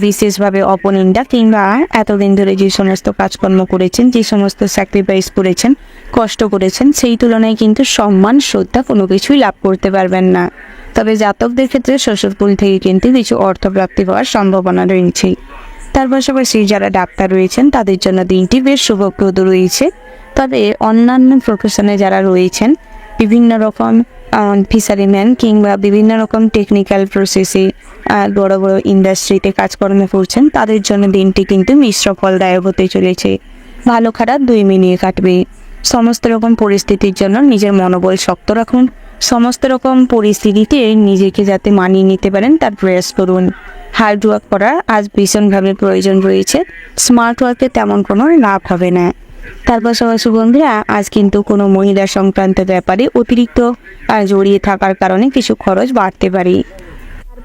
বিশেষভাবে অপনিন্দা কিংবা এতদিন ধরে যে সমস্ত কাজকর্ম করেছেন, যে সমস্ত স্যাক্রিফাইস করেছেন, কষ্ট করেছেন, সেই তুলনায় কিন্তু সম্মান, শ্রদ্ধা কোনো কিছুই লাভ করতে পারবেন না। তবে জাতকদের ক্ষেত্রে শ্বশুরকুল থেকে কিন্তু কিছু অর্থপ্রাপ্তি হওয়ার সম্ভাবনা রয়েছে। তার পাশাপাশি যারা ডাক্তার রয়েছেন, তাদের জন্য দিনটি বেশ শুভপ্রদ রয়েছে। তবে অন্যান্য প্রফেশনে যারা রয়েছেন, বিভিন্ন রকম ফিশারিম্যান কিংবা বিভিন্ন রকম টেকনিক্যাল প্রসেসে বড় বড় ইন্ডাস্ট্রিতে কাজকর্ম করছেন, তাদের জন্য দিনটি কিন্তু মিশ্র ফলদায়ক হতে চলেছে। ভালো খারাপ দুই মিলিয়ে কাটবে। সমস্ত রকম পরিস্থিতির জন্য নিজের মনোবল শক্ত রাখুন। সমস্ত রকম পরিস্থিতিতে নিজেকে যাতে মানিয়ে নিতে পারেন তার প্রয়াস করুন। হার্ড ওয়ার্ক করা আজ ভীষণভাবে প্রয়োজন রয়েছে। স্মার্ট ওয়ার্কে তেমন কোনো লাভ হবে না। তার পাশাপাশি বন্ধুরা, আজ কিন্তু কোনো মহিলা সংক্রান্ত ব্যাপারে অতিরিক্ত জড়িয়ে থাকার কারণে কিছু খরচ বাড়তে পারে।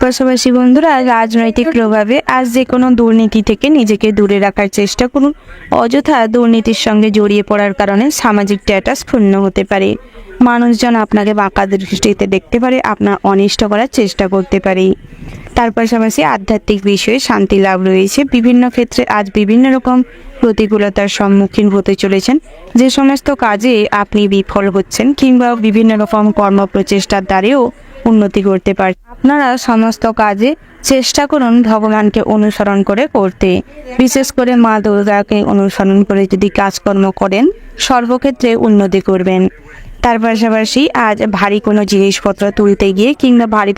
পাশাপাশি বন্ধুরা, রাজনৈতিক প্রভাবে আজ যে কোনো দুর্নীতি থেকে নিজেকে দূরে রাখার চেষ্টা করুন। অযথা দুর্নীতির সঙ্গে জড়িয়ে পড়ার কারণে সামাজিক স্ট্যাটাস ক্ষুণ্ণ হতে পারে। মানুষজন আপনাকে বাঁকা দৃষ্টিতে দেখতে পারে, আপনার অনিষ্ট করার চেষ্টা করতে পারে। তার পাশাপাশি আধ্যাত্মিক বিষয়ে শান্তি লাভ রয়েছে। বিভিন্ন ক্ষেত্রে আজ বিভিন্ন রকম প্রতিকূলতার সম্মুখীন হতে চলেছেন। যে সমস্ত কাজে আপনি বিফল হচ্ছেন কিংবা বিভিন্ন রকম কর্মপ্রচেষ্টার দ্বারেও উন্নতি করতে পারেন, আপনারা সমস্ত কাজে চেষ্টা করুন ভগবানকে অনুসরণ করে করতে। বিশেষ করে মা দুর্গাকে অনুসরণ করে যদি কাজকর্ম করেন, সর্বক্ষেত্রে উন্নতি করবেন। তার পাশাপাশি আজ ভারী কোনো জিনিসপত্র তুলতে গিয়ে কিংবা ভারী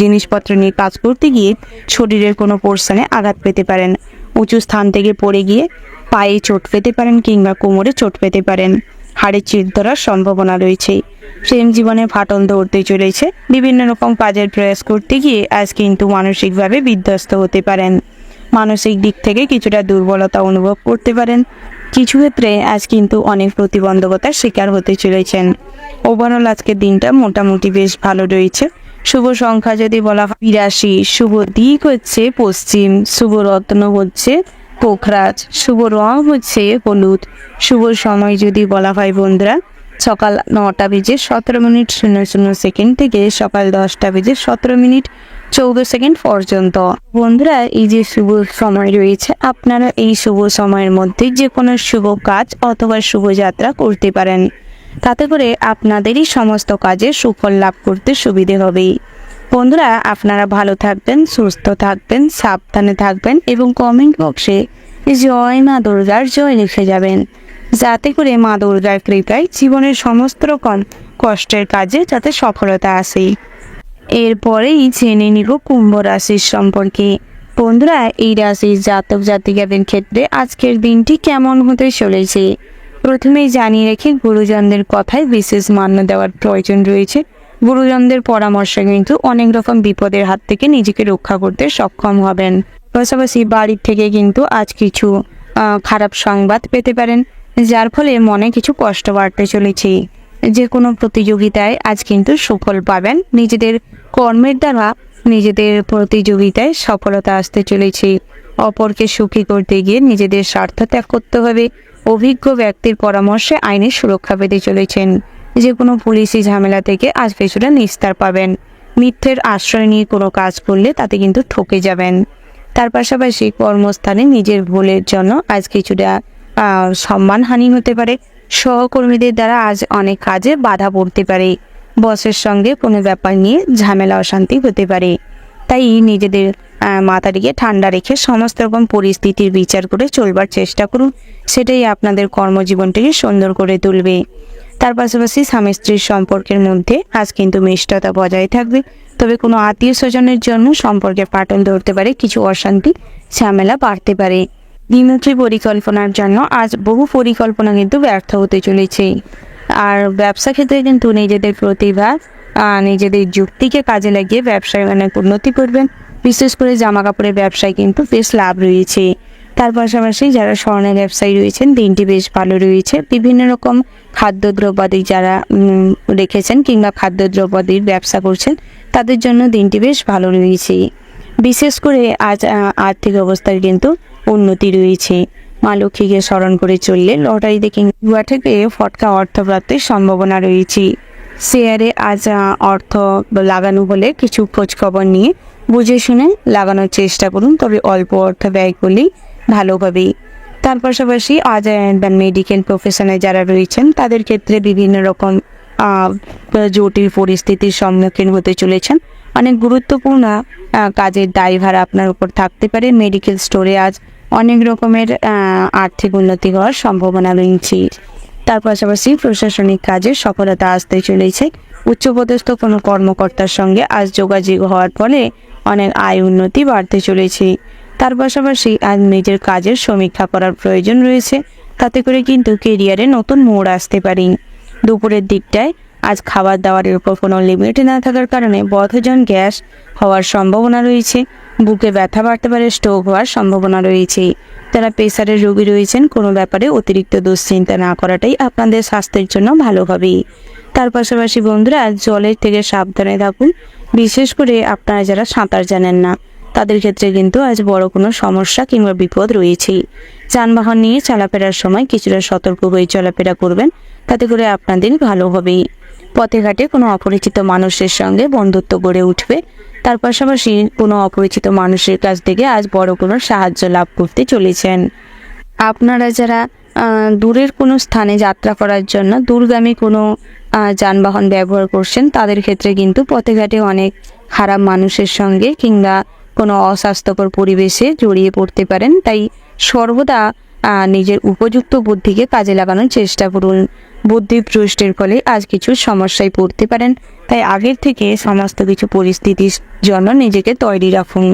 জিনিসপত্র নিয়ে কাজ করতে গিয়ে শরীরের কোনো পোর্শনে আঘাত পেতে পারেন। উঁচু স্থান থেকে পড়ে গিয়ে পায়ে চোট পেতে পারেন কিংবা কোমরে চোট পেতে পারেন। হাড়ে চির ধরার সম্ভাবনা রয়েছে। প্রেম জীবনে ফাটল ধরতে চলেছে। বিভিন্ন রকম কাজের প্রয়াস করতে গিয়ে আজ কিন্তু মানসিকভাবে বিধ্বস্ত হতে পারেন। মানসিক দিক থেকে কিছুটা দুর্বলতা অনুভব করতে পারেন। কিছু ক্ষেত্রে আজ কিন্তু অনেক প্রতিবন্ধকতার শিকার হতে চলেছেন। ওভারঅল আজকের দিনটা মোটামুটি বেশ ভালো রয়েছে। শুভ সংখ্যা যদি বলা হয় 82, শুভ দিক হচ্ছে পশ্চিম, শুভ রত্ন হচ্ছে পোখরাজ, শুভ রং হচ্ছে হলুদ। শুভ সময় যদি বলা হয় বন্ধুরা, সকাল 9:17:00 থেকে সকাল 10:17:14 পর্যন্ত। বন্ধুরা, এই যে শুভ সময় রয়েছে, আপনারা এই শুভ সময়ের মধ্যে যে কোনো শুভ কাজ অথবা শুভযাত্রা করতে পারেন। তাতে করে আপনাদেরই সমস্ত কাজে সুফল লাভ করতে সুবিধে হবে। বন্ধুরা, আপনারা ভালো থাকবেন, সুস্থ থাকবেন, সাবধানে থাকবেন এবং কমেন্ট বক্সে জয় মা দুর্গার জয় লিখে যাবেন, যাতে করে মা দুর্গার কৃপায় জীবনের সমস্ত রকম কষ্টের কাজে যাতে সফলতা আসে। এরপরেই জেনে নিব কুম্ভ রাশির সম্পর্কে। বন্ধুরা, এই রাশির জাতক জাতিকাদের ক্ষেত্রে আজকের দিনটি কেমন হতে চলেছে। প্রথমেই জানিয়ে রেখে গুরুজনদের কথায় বিশেষ মান্য দেওয়ার প্রয়োজন রয়েছে। গুরুজনদের পরামর্শে কিন্তু অনেক রকম বিপদের হাত থেকে নিজেকে রক্ষা করতে সক্ষম হবেন। পাশাপাশি বাড়ির থেকে কিন্তু আজ কিছু খারাপ সংবাদ পেতে পারেন, যার ফলে মনে কিছু কষ্ট বাড়তে চলেছে। যে কোনো প্রতিযোগিতায় আজ কিন্তু সুফল পাবেন। নিজেদের কর্মের দ্বারা নিজেদের প্রতিযোগিতায় সফলতা আসতে চলেছে। অপরকে সুখী করতে গিয়ে নিজেদের স্বার্থ ত্যাগ করতে হবে। অভিজ্ঞ ব্যক্তির পরামর্শে আইনের সুরক্ষা পেতে চলেছেন। যে কোনো পুলিশি ঝামেলা থেকে আজ কিছুটা নিস্তার পাবেন। মিথ্যের আশ্রয় নিয়ে কোনো কাজ করলে তাতে কিন্তু ঠকে যাবেন। তার পাশাপাশি কর্মস্থানে নিজের ভুলের জন্য আজ কিছুটা সম্মানহানি হতে পারে। সহকর্মীদের দ্বারা আজ অনেক কাজে বাধা পড়তে পারে। বসের সঙ্গে কোনো ব্যাপার নিয়ে ঝামেলা অশান্তি হতে পারে। তাই নিজেদের মাথাটিকে ঠান্ডা রেখে সমস্ত রকম পরিস্থিতির বিচার করে চলবার চেষ্টা করুন। সেটাই আপনাদের কর্মজীবনটিকে সুন্দর করে তুলবে। তার পাশাপাশি স্বামী স্ত্রীর সম্পর্কের মধ্যে আজ কিন্তু মিষ্টতা বজায় থাকবে। তবে কোনো আত্মীয় স্বজনের জন্য সম্পর্কে ফাটল ধরতে পারে, কিছু অশান্তি ঝামেলা বাড়তে পারে। দ্বিমুখী পরিকল্পনার জন্য আজ বহু পরিকল্পনা কিন্তু ব্যর্থ হতে চলেছে। আর ব্যবসা ক্ষেত্রে কিন্তু নিজেদের প্রতিভা নিজেদের যুক্তিকে কাজে লাগিয়ে ব্যবসায় অনেক উন্নতি করবেন। বিশেষ করে জামা কাপড়ের ব্যবসায় কিন্তু বেশ লাভ রয়েছে। তার পাশাপাশি যারা স্বর্ণের ব্যবসায়ী রয়েছেন দিনটি বেশ ভালো রয়েছে। বিভিন্ন রকম খাদ্যদ্রব্যাদি যারা রেখেছেন কিংবা খাদ্যদ্রব্যাদির ব্যবসা করছেন তাদের জন্য দিনটি বেশ ভালো রয়েছে। বিশেষ করে আজ আর্থিক অবস্থার কিন্তু উন্নতি রয়েছে। মা লক্ষ্মীকে স্মরণ করে চললে লটারিতে কিংবা থেকে ফটকা অর্থপ্রাপ্তির সম্ভাবনা রয়েছে। শেয়ারে আজ অর্থ লাগানো হলে কিছু খোঁজখবর নিয়ে বুঝে শুনে লাগানোর চেষ্টা করুন, তবে অল্প অর্থ ব্যয় করলেই ভালো হবে। তার পাশাপাশি আজ মেডিকেল প্রফেশনে যারা রয়েছেন তাদের ক্ষেত্রে বিভিন্ন রকম জটিল পরিস্থিতির সম্মুখীন হতে চলেছেন। অনেক গুরুত্বপূর্ণ কাজের দায়ভার আপনার উপর থাকতে পারে। মেডিকেল স্টোরে আজ অনেক রকমের আর্থিক উন্নতি হওয়ার সম্ভাবনা রয়েছে। তার পাশাপাশি প্রশাসনিক কাজে সফলতা আসতে চলেছে। উচ্চপদস্থ কোনো কর্মকর্তার সঙ্গে আজ যোগাযোগ হওয়ার ফলে অনেক আয় উন্নতি বাড়তে চলেছে। তার পাশাপাশি আজ নিজের কাজের সমীক্ষা করার প্রয়োজন রয়েছে, তাতে করে কিন্তু কেরিয়ারে নতুন মোড় আসতে পারে। দুপুরের দিকটায় আজ খাবার দাবারের উপর কোনো লিমিট না থাকার কারণে বদহজম গ্যাস হওয়ার সম্ভাবনা রয়েছে। বুকে ব্যথা বাড়তে পারে, স্ট্রোক হওয়ার সম্ভাবনা রয়েছে। যারা প্রেসারের রোগী রয়েছেন কোনো ব্যাপারে অতিরিক্ত দুশ্চিন্তা না করাটাই আপনাদের স্বাস্থ্যের জন্য ভালো হবে। তার পাশাপাশি বন্ধুরা, জলের থেকে সাবধানে থাকুন। বিশেষ করে আপনারা যারা সাঁতার জানেন না তাদের ক্ষেত্রে কিন্তু আজ বড় কোনো সমস্যা কিংবা বিপদ রয়েছে। যানবাহন নিয়ে চলাফেরার সময় কিছুটা সতর্ক হয়ে চলাফেরা করবেন, তাতে করে আপনাদের ভালো হবে। পথে ঘাটে কোনো অপরিচিত মানুষের সঙ্গে বন্ধুত্ব গড়ে উঠবে। তার পাশাপাশি কোনো অপরিচিত মানুষের কাছ থেকে আজ বড় কোনো সাহায্য লাভ করতে চলেছেন। আপনারা যারা দূরের কোনো স্থানে যাত্রা করার জন্য দূরগামী কোনো যানবাহন ব্যবহার করছেন তাদের ক্ষেত্রে কিন্তু পথে ঘাটে অনেক খারাপ মানুষের সঙ্গে কিংবা কোনো অস্বাস্থ্যকর পরিবেশে জড়িয়ে পড়তে পারেন। তাই সর্বদা নিজের উপযুক্ত বুদ্ধিকে কাজে লাগানোর চেষ্টা করুন। বুদ্ধিভ্রষ্টের ফলে আজ কিছু সমস্যায় পড়তে পারেন, তাই আগের থেকে সমস্ত কিছু পরিস্থিতির জন্য নিজেকে তৈরি রাখুন।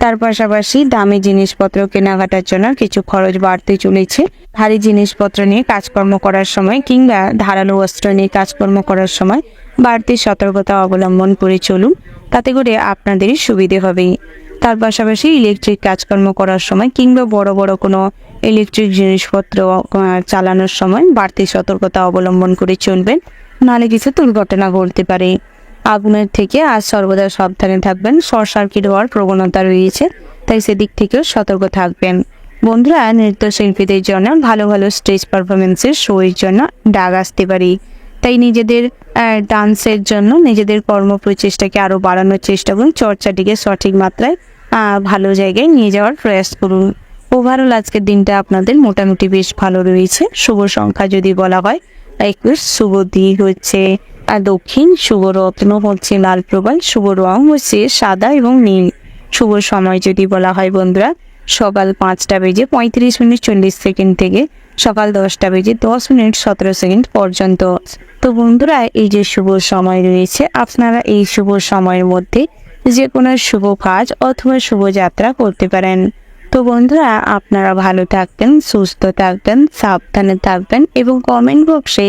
তার পাশাপাশি দামি জিনিসপত্র কেনাকাটার জন্য কিছু খরচ বাড়তে চলেছে। ভারী জিনিসপত্র নিয়ে কাজকর্ম করার সময় কিংবা ধারালো অস্ত্র নিয়ে কাজকর্ম করার সময় বাড়তি সতর্কতা অবলম্বন করে চলুন, তাতে করে আপনাদেরই সুবিধে হবে। তার পাশাপাশি ইলেকট্রিক কাজকর্ম করার সময় কিংবা বড় বড় কোনো ইলেকট্রিক জিনিসপত্র চালানোর সময় বাড়তি সতর্কতা অবলম্বন করে চলবেন, নাহলে কিছু দুর্ঘটনা ঘটতে পারে। আগুনের থেকে আজ সর্বদা সাবধানে থাকবেন। শর্ট সার্কিট হওয়ার প্রবণতা রয়েছে, তাই সেদিক থেকেও সতর্ক থাকবেন। বন্ধুরা, নৃত্যশিল্পীদের জন্য ভালো ভালো স্টেজ পারফরমেন্সের শোয়ের জন্য ডাক আসতে পারে, তাই নিজেদের ডান্সের জন্য নিজেদের কর্মপ্রচেষ্টাকে আরও বাড়ানোর চেষ্টা করুন। চর্চাটিকে সঠিক মাত্রায় ভালো জায়গায় নিয়ে যাওয়ার প্রয়াস করুন। ওভারঅল আজকের দিনটা আপনাদের মোটামুটি বেশ ভালো রয়েছে। শুভ সংখ্যা যদি বলা হয় 21, শুভ দিক হচ্ছে আর দক্ষিণ শুভ রত্ন হচ্ছে লাল প্রবাল, শুভ রং হচ্ছে সাদা এবং নীল। শুভ সময় যদি বলা হয় বন্ধুরা, সকাল 5:35:40 থেকে সকাল 10:10:17 পর্যন্ত। তো বন্ধুরা, এই যে শুভ সময় রয়েছে, আপনারা এই শুভ সময়ের মধ্যে যে কোনো শুভ কাজ অথবা শুভ যাত্রা করতে পারেন। তো বন্ধুরা, আপনারা ভালো থাকবেন, সুস্থ থাকবেন, সাবধানে থাকবেন এবং কমেন্ট বক্সে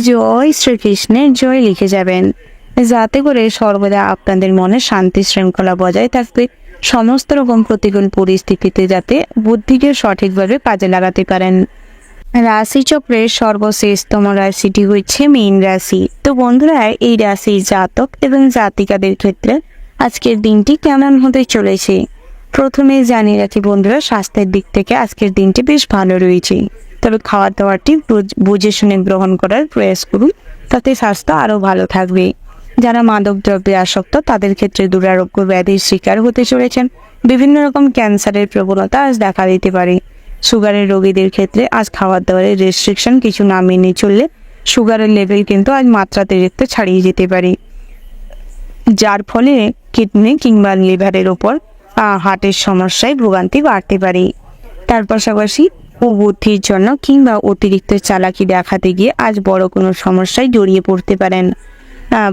জয় শ্রীকৃষ্ণের জয় লিখে যাবেন, যাতে করে সর্বদা আপনাদের মনে শান্তি শৃঙ্খলা বজায় থাকবে। সমস্ত রকম প্রতিকূল পরিস্থিতিতে যাতে বুদ্ধিকে সঠিকভাবে কাজে লাগাতে পারেন। রাশিচক্রের সর্বশেষতম রাশিটি হচ্ছে মীন রাশি। তো বন্ধুরা, এই রাশির জাতক এবং জাতিকাদের ক্ষেত্রে আজকের দিনটি কেমন হতে চলেছে? প্রথমে জানিয়ে রাখি বন্ধুরা, স্বাস্থ্যের দিক থেকে আজকের দিনটি বেশ ভালো রয়েছে। তবে খাওয়া দাওয়াটি বুঝে শুনে গ্রহণ করার প্রয়াস করুন, তাতে স্বাস্থ্য আরও ভালো থাকবে। যারা মাদক দ্রব্যে আসক্ত তাদের ক্ষেত্রে দুরারোগ্য ব্যাধির শিকার হতে চলেছেন। বিভিন্ন রকম ক্যান্সারের প্রবণতা আজ দেখা দিতে পারে। সুগারের রোগীদের ক্ষেত্রে আজ খাবার দাবারের রেস্ট্রিকশন কিছু না মেনে চললে সুগারের লেভেল কিন্তু আজ মাত্রাতিরিক্ত ছাড়িয়ে যেতে পারে, যার ফলে কিডনি কিংবা লিভারের ওপর হার্টের সমস্যায় ভোগান্তি বাড়তে পারে। তার পাশাপাশি বুদ্ধির জন্য কিংবা অতিরিক্ত চালাকি দেখাতে গিয়ে আজ বড় কোনো সমস্যায় জড়িয়ে পড়তে পারেন।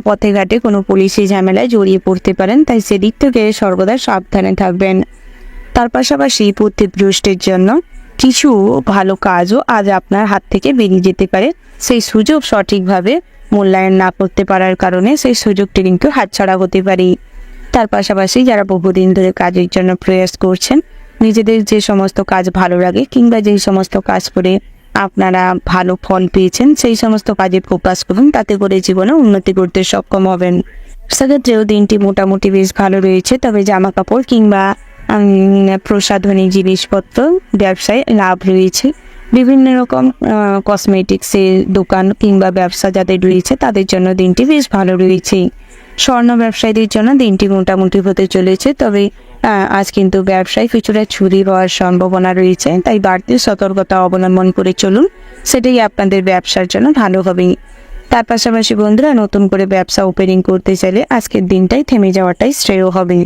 পথে ঘাটে কোনো পুলিশি ঝামেলায় জড়িয়ে পড়তে পারেন, তাই সেদিক থেকে সর্বদা সাবধানে থাকবেন। তার পাশাপাশি বুদ্ধিভ্রষ্টের জন্য কিছু ভালো কাজও আজ আপনার হাত থেকে বেরিয়ে যেতে পারে। সেই সুযোগ সঠিকভাবে মূল্যায়ন না করতে পারার কারণে সেই সুযোগটি কিন্তু হাতছাড়া হতে পারে। তার পাশাপাশি যারা বহুদিন ধরে কাজের জন্য প্রয়াস করছেন, নিজেদের যে সমস্ত কাজ ভালো লাগে কিংবা যেই সমস্ত কাজ করে আপনারা ভালো ফল পেয়েছেন, সেই সমস্ত কাজে ফোকাস করুন, তাতে করে জীবনে উন্নতি করতে সক্ষম হবেন। সেক্ষেত্রেও দিনটি মোটামুটি বেশ ভালো রয়েছে। তবে জামা কাপড় কিংবা প্রসাধনী জিনিসপত্র ব্যবসায় লাভ রয়েছে। বিভিন্ন রকম কসমেটিক্সের দোকান কিংবা ব্যবসা যাদের রয়েছে তাদের জন্য দিনটি বেশ ভালো রয়েছে। স্বর্ণ ব্যবসায়ীদের জন্য দিনটি মোটামুটি হতে চলেছে। তবে আজ কিন্তু ব্যবসায় কিছুটা চুরি হওয়ার সম্ভাবনা রয়েছে, তাই বাড়তি সতর্কতা অবলম্বন করে চলুন, সেটাই আপনাদের ব্যবসার জন্য ভালো হবে। তার পাশাপাশি বন্ধুরা, নতুন করে ব্যবসা ওপেনিং করতে চাইলে আজকের দিনটাই থেমে যাওয়াটাই শ্রেয় হবে।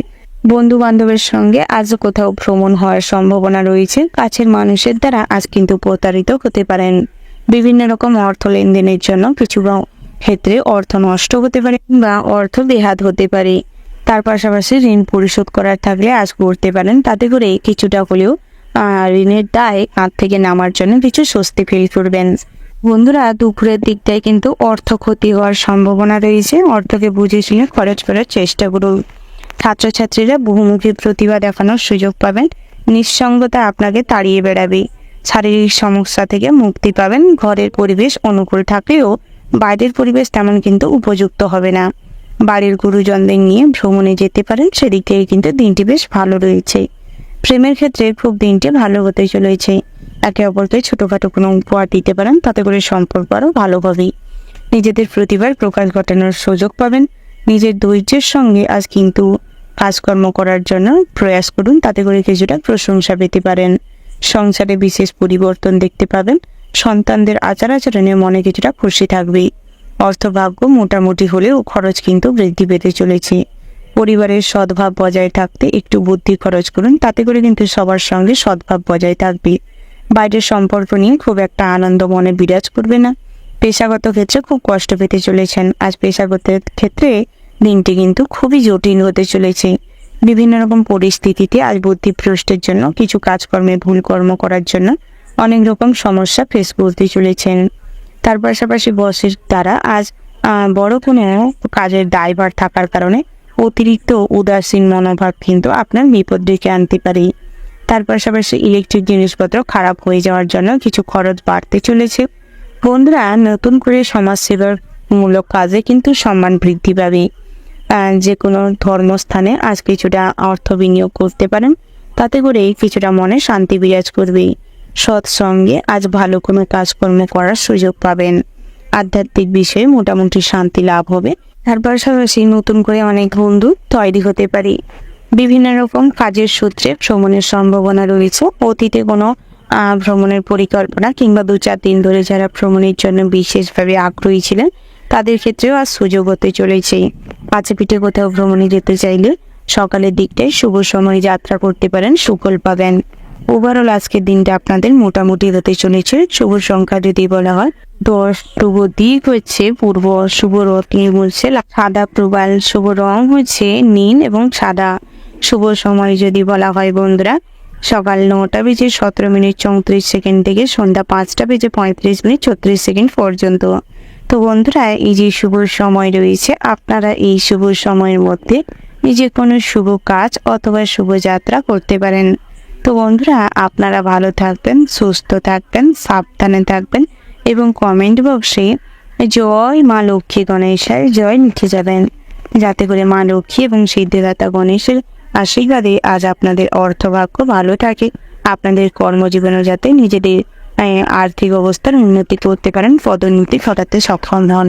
বন্ধু বান্ধবের সঙ্গে আজও কোথাও ভ্রমণ হওয়ার সম্ভাবনা রয়েছে। কাছের মানুষের দ্বারা আজ কিন্তু প্রতারিত হতে পারেন। বিভিন্ন রকম অর্থ লেনদেনের জন্য কিছু ক্ষেত্রে অর্থ নষ্ট হতে পারে বা অর্থ বেহাত হতে পারে। তার পাশাপাশি ঋণ পরিশোধ করার থাকলে আজ করতে পারেন, তাতে করে কিছুটা হলেও ঋণের দায় কাঁধ থেকে নামার জন্য কিছু স্বস্তি ফিল করবেন। বন্ধুরা, দুপুরের দিকটায় কিন্তু অর্থ ক্ষতি হওয়ার সম্ভাবনা রয়েছে। অর্থকে বুঝে শুনে খরচ করার চেষ্টা করুন। ছাত্রছাত্রীরা বহুমুখী প্রতিভা দেখানোর সুযোগ পাবেন। নিঃসঙ্গতা আপনাকে তাড়িয়ে বেড়াবে। শারীরিক সমস্যা থেকে মুক্তি পাবেন। ঘরের পরিবেশ অনুকূল থাকলেও বাইরের পরিবেশ তেমন কিন্তু উপযুক্ত হবে না। বাড়ির গুরুজনদের নিয়ে ভ্রমণে যেতে পারেন, সেদিক থেকে কিন্তু দিনটি বেশ ভালো রয়েছে। প্রেমের ক্ষেত্রে খুব দিনটি ভালো হতে চলেছে। একে অপরকে ছোটোখাটো কোনো উপহার দিতে পারেন, তাতে করে সম্পর্ক আরও ভালো হবে। নিজেদের প্রতিভার প্রকাশ ঘটানোর সুযোগ পাবেন। নিজের ধৈর্যের সঙ্গে আজ কিন্তু কাজকর্ম করার জন্য প্রয়াস করুন, তাতে করে কিছুটা প্রশংসা পেতে পারেন। সংসারে বিশেষ পরিবর্তন দেখতে পাবেন। সন্তানদের আচার আচরণে মনে কিছুটা খুশি থাকবে। অর্থভাগ্য মোটামুটি হলেও খরচ কিন্তু বৃদ্ধি পেতে চলেছে। পরিবারের সদ্ভাব বজায় থাকতে একটু বুদ্ধি খরচ করুন, তাতে করে কিন্তু সবার সঙ্গে সদ্ভাব বজায় থাকবে। বাইরের সম্পর্ক নিয়ে খুব একটা আনন্দ মনে বিরাজ করবে না। পেশাগত ক্ষেত্রে খুব কষ্ট পেতে চলেছেন। আজ পেশাগত ক্ষেত্রে দিনটি কিন্তু খুবই জটিল হতে চলেছে। বিভিন্ন রকম পরিস্থিতিতে আজ বুদ্ধিভ্রষ্টের জন্য কিছু কাজকর্মে ভুল কর্ম করার জন্য অনেক রকম সমস্যা ফেস করতে চলেছেন। তার পাশাপাশি বসের দ্বারা আজ বড় কোনো কাজের দায়ভার থাকার কারণে অতিরিক্ত উদাসীন মনোভাব কিন্তু আপনার বিপদ ডেকে আনতে পারে। তার পাশাপাশি ইলেকট্রিক জিনিসপত্র খারাপ হয়ে যাওয়ার জন্য কিছু খরচ বাড়তে চলেছে। বন্ধুরা, নতুন করে সমাজসেবার মূলক কাজে কিন্তু সম্মান বৃদ্ধি পাবে। যে কোনো ধর্মস্থানে আজ কিছুটা অর্থ বিনিয়োগ করতে পারেন, তাতে করে কিছুটা মনে শান্তি বিরাজ করবে। সৎসঙ্গে আজ ভালো কোনো কাজকর্ম করার সুযোগ পাবেন। আধ্যাত্মিক বিষয়ে মোটামুটি শান্তি লাভ হবে। তার পাশাপাশি নতুন করে অনেক বন্ধু তৈরি হতে পারে। বিভিন্ন রকম কাজের সূত্রে ভ্রমণের সম্ভাবনা রয়েছে। অতীতে কোনো ভ্রমণের পরিকল্পনা কিংবা 2-4 দিন ধরে যারা ভ্রমণের জন্য বিশেষভাবে আগ্রহী ছিলেন, তাদের ক্ষেত্রেও আজ সুযোগ হতে চলেছে। কাছে পিঠে কোথাও ভ্রমণে যেতে চাইলে সকালের দিকটায় শুভ সময় যাত্রা করতে পারেন, সুফল পাবেন। ওভারঅল আজকের দিনটা আপনাদের মোটামুটি হতে চলেছে। শুভ সংখ্যা যদি বলা হয় 10, শুভ দিক হচ্ছে পূর্ব, শুভ রত্ন বলছে সাদা প্রবাল, শুভ রং হচ্ছে নীল এবং সাদা। শুভ সময় যদি বলা হয় বন্ধুরা সকাল 9:17:34 থেকে সন্ধ্যা 5:35:34 পর্যন্ত। তো বন্ধুরা এই যে শুভ সময় রয়েছে, আপনারা এই শুভ সময়ের মধ্যে যে কোনো শুভ কাজ অথবা শুভ যাত্রা করতে পারেন। তো বন্ধুরা আপনারা ভালো থাকবেন, সুস্থ থাকবেন, সাবধানে থাকবেন এবং কমেন্ট বক্সে জয় মা লক্ষ্মী গণেশের জয় লিখে যাবেন, যাতে করে মা লক্ষ্মী এবং সিদ্ধিদাতা গণেশের আশীর্বাদে আজ আপনাদের অর্থভাগ্য ভালো থাকে, আপনাদের কর্মজীবনেও যাতে নিজেদের আর্থিক অবস্থার উন্নতি করতে পারেন, পদোন্নতি ঘটাতে সক্ষম হন।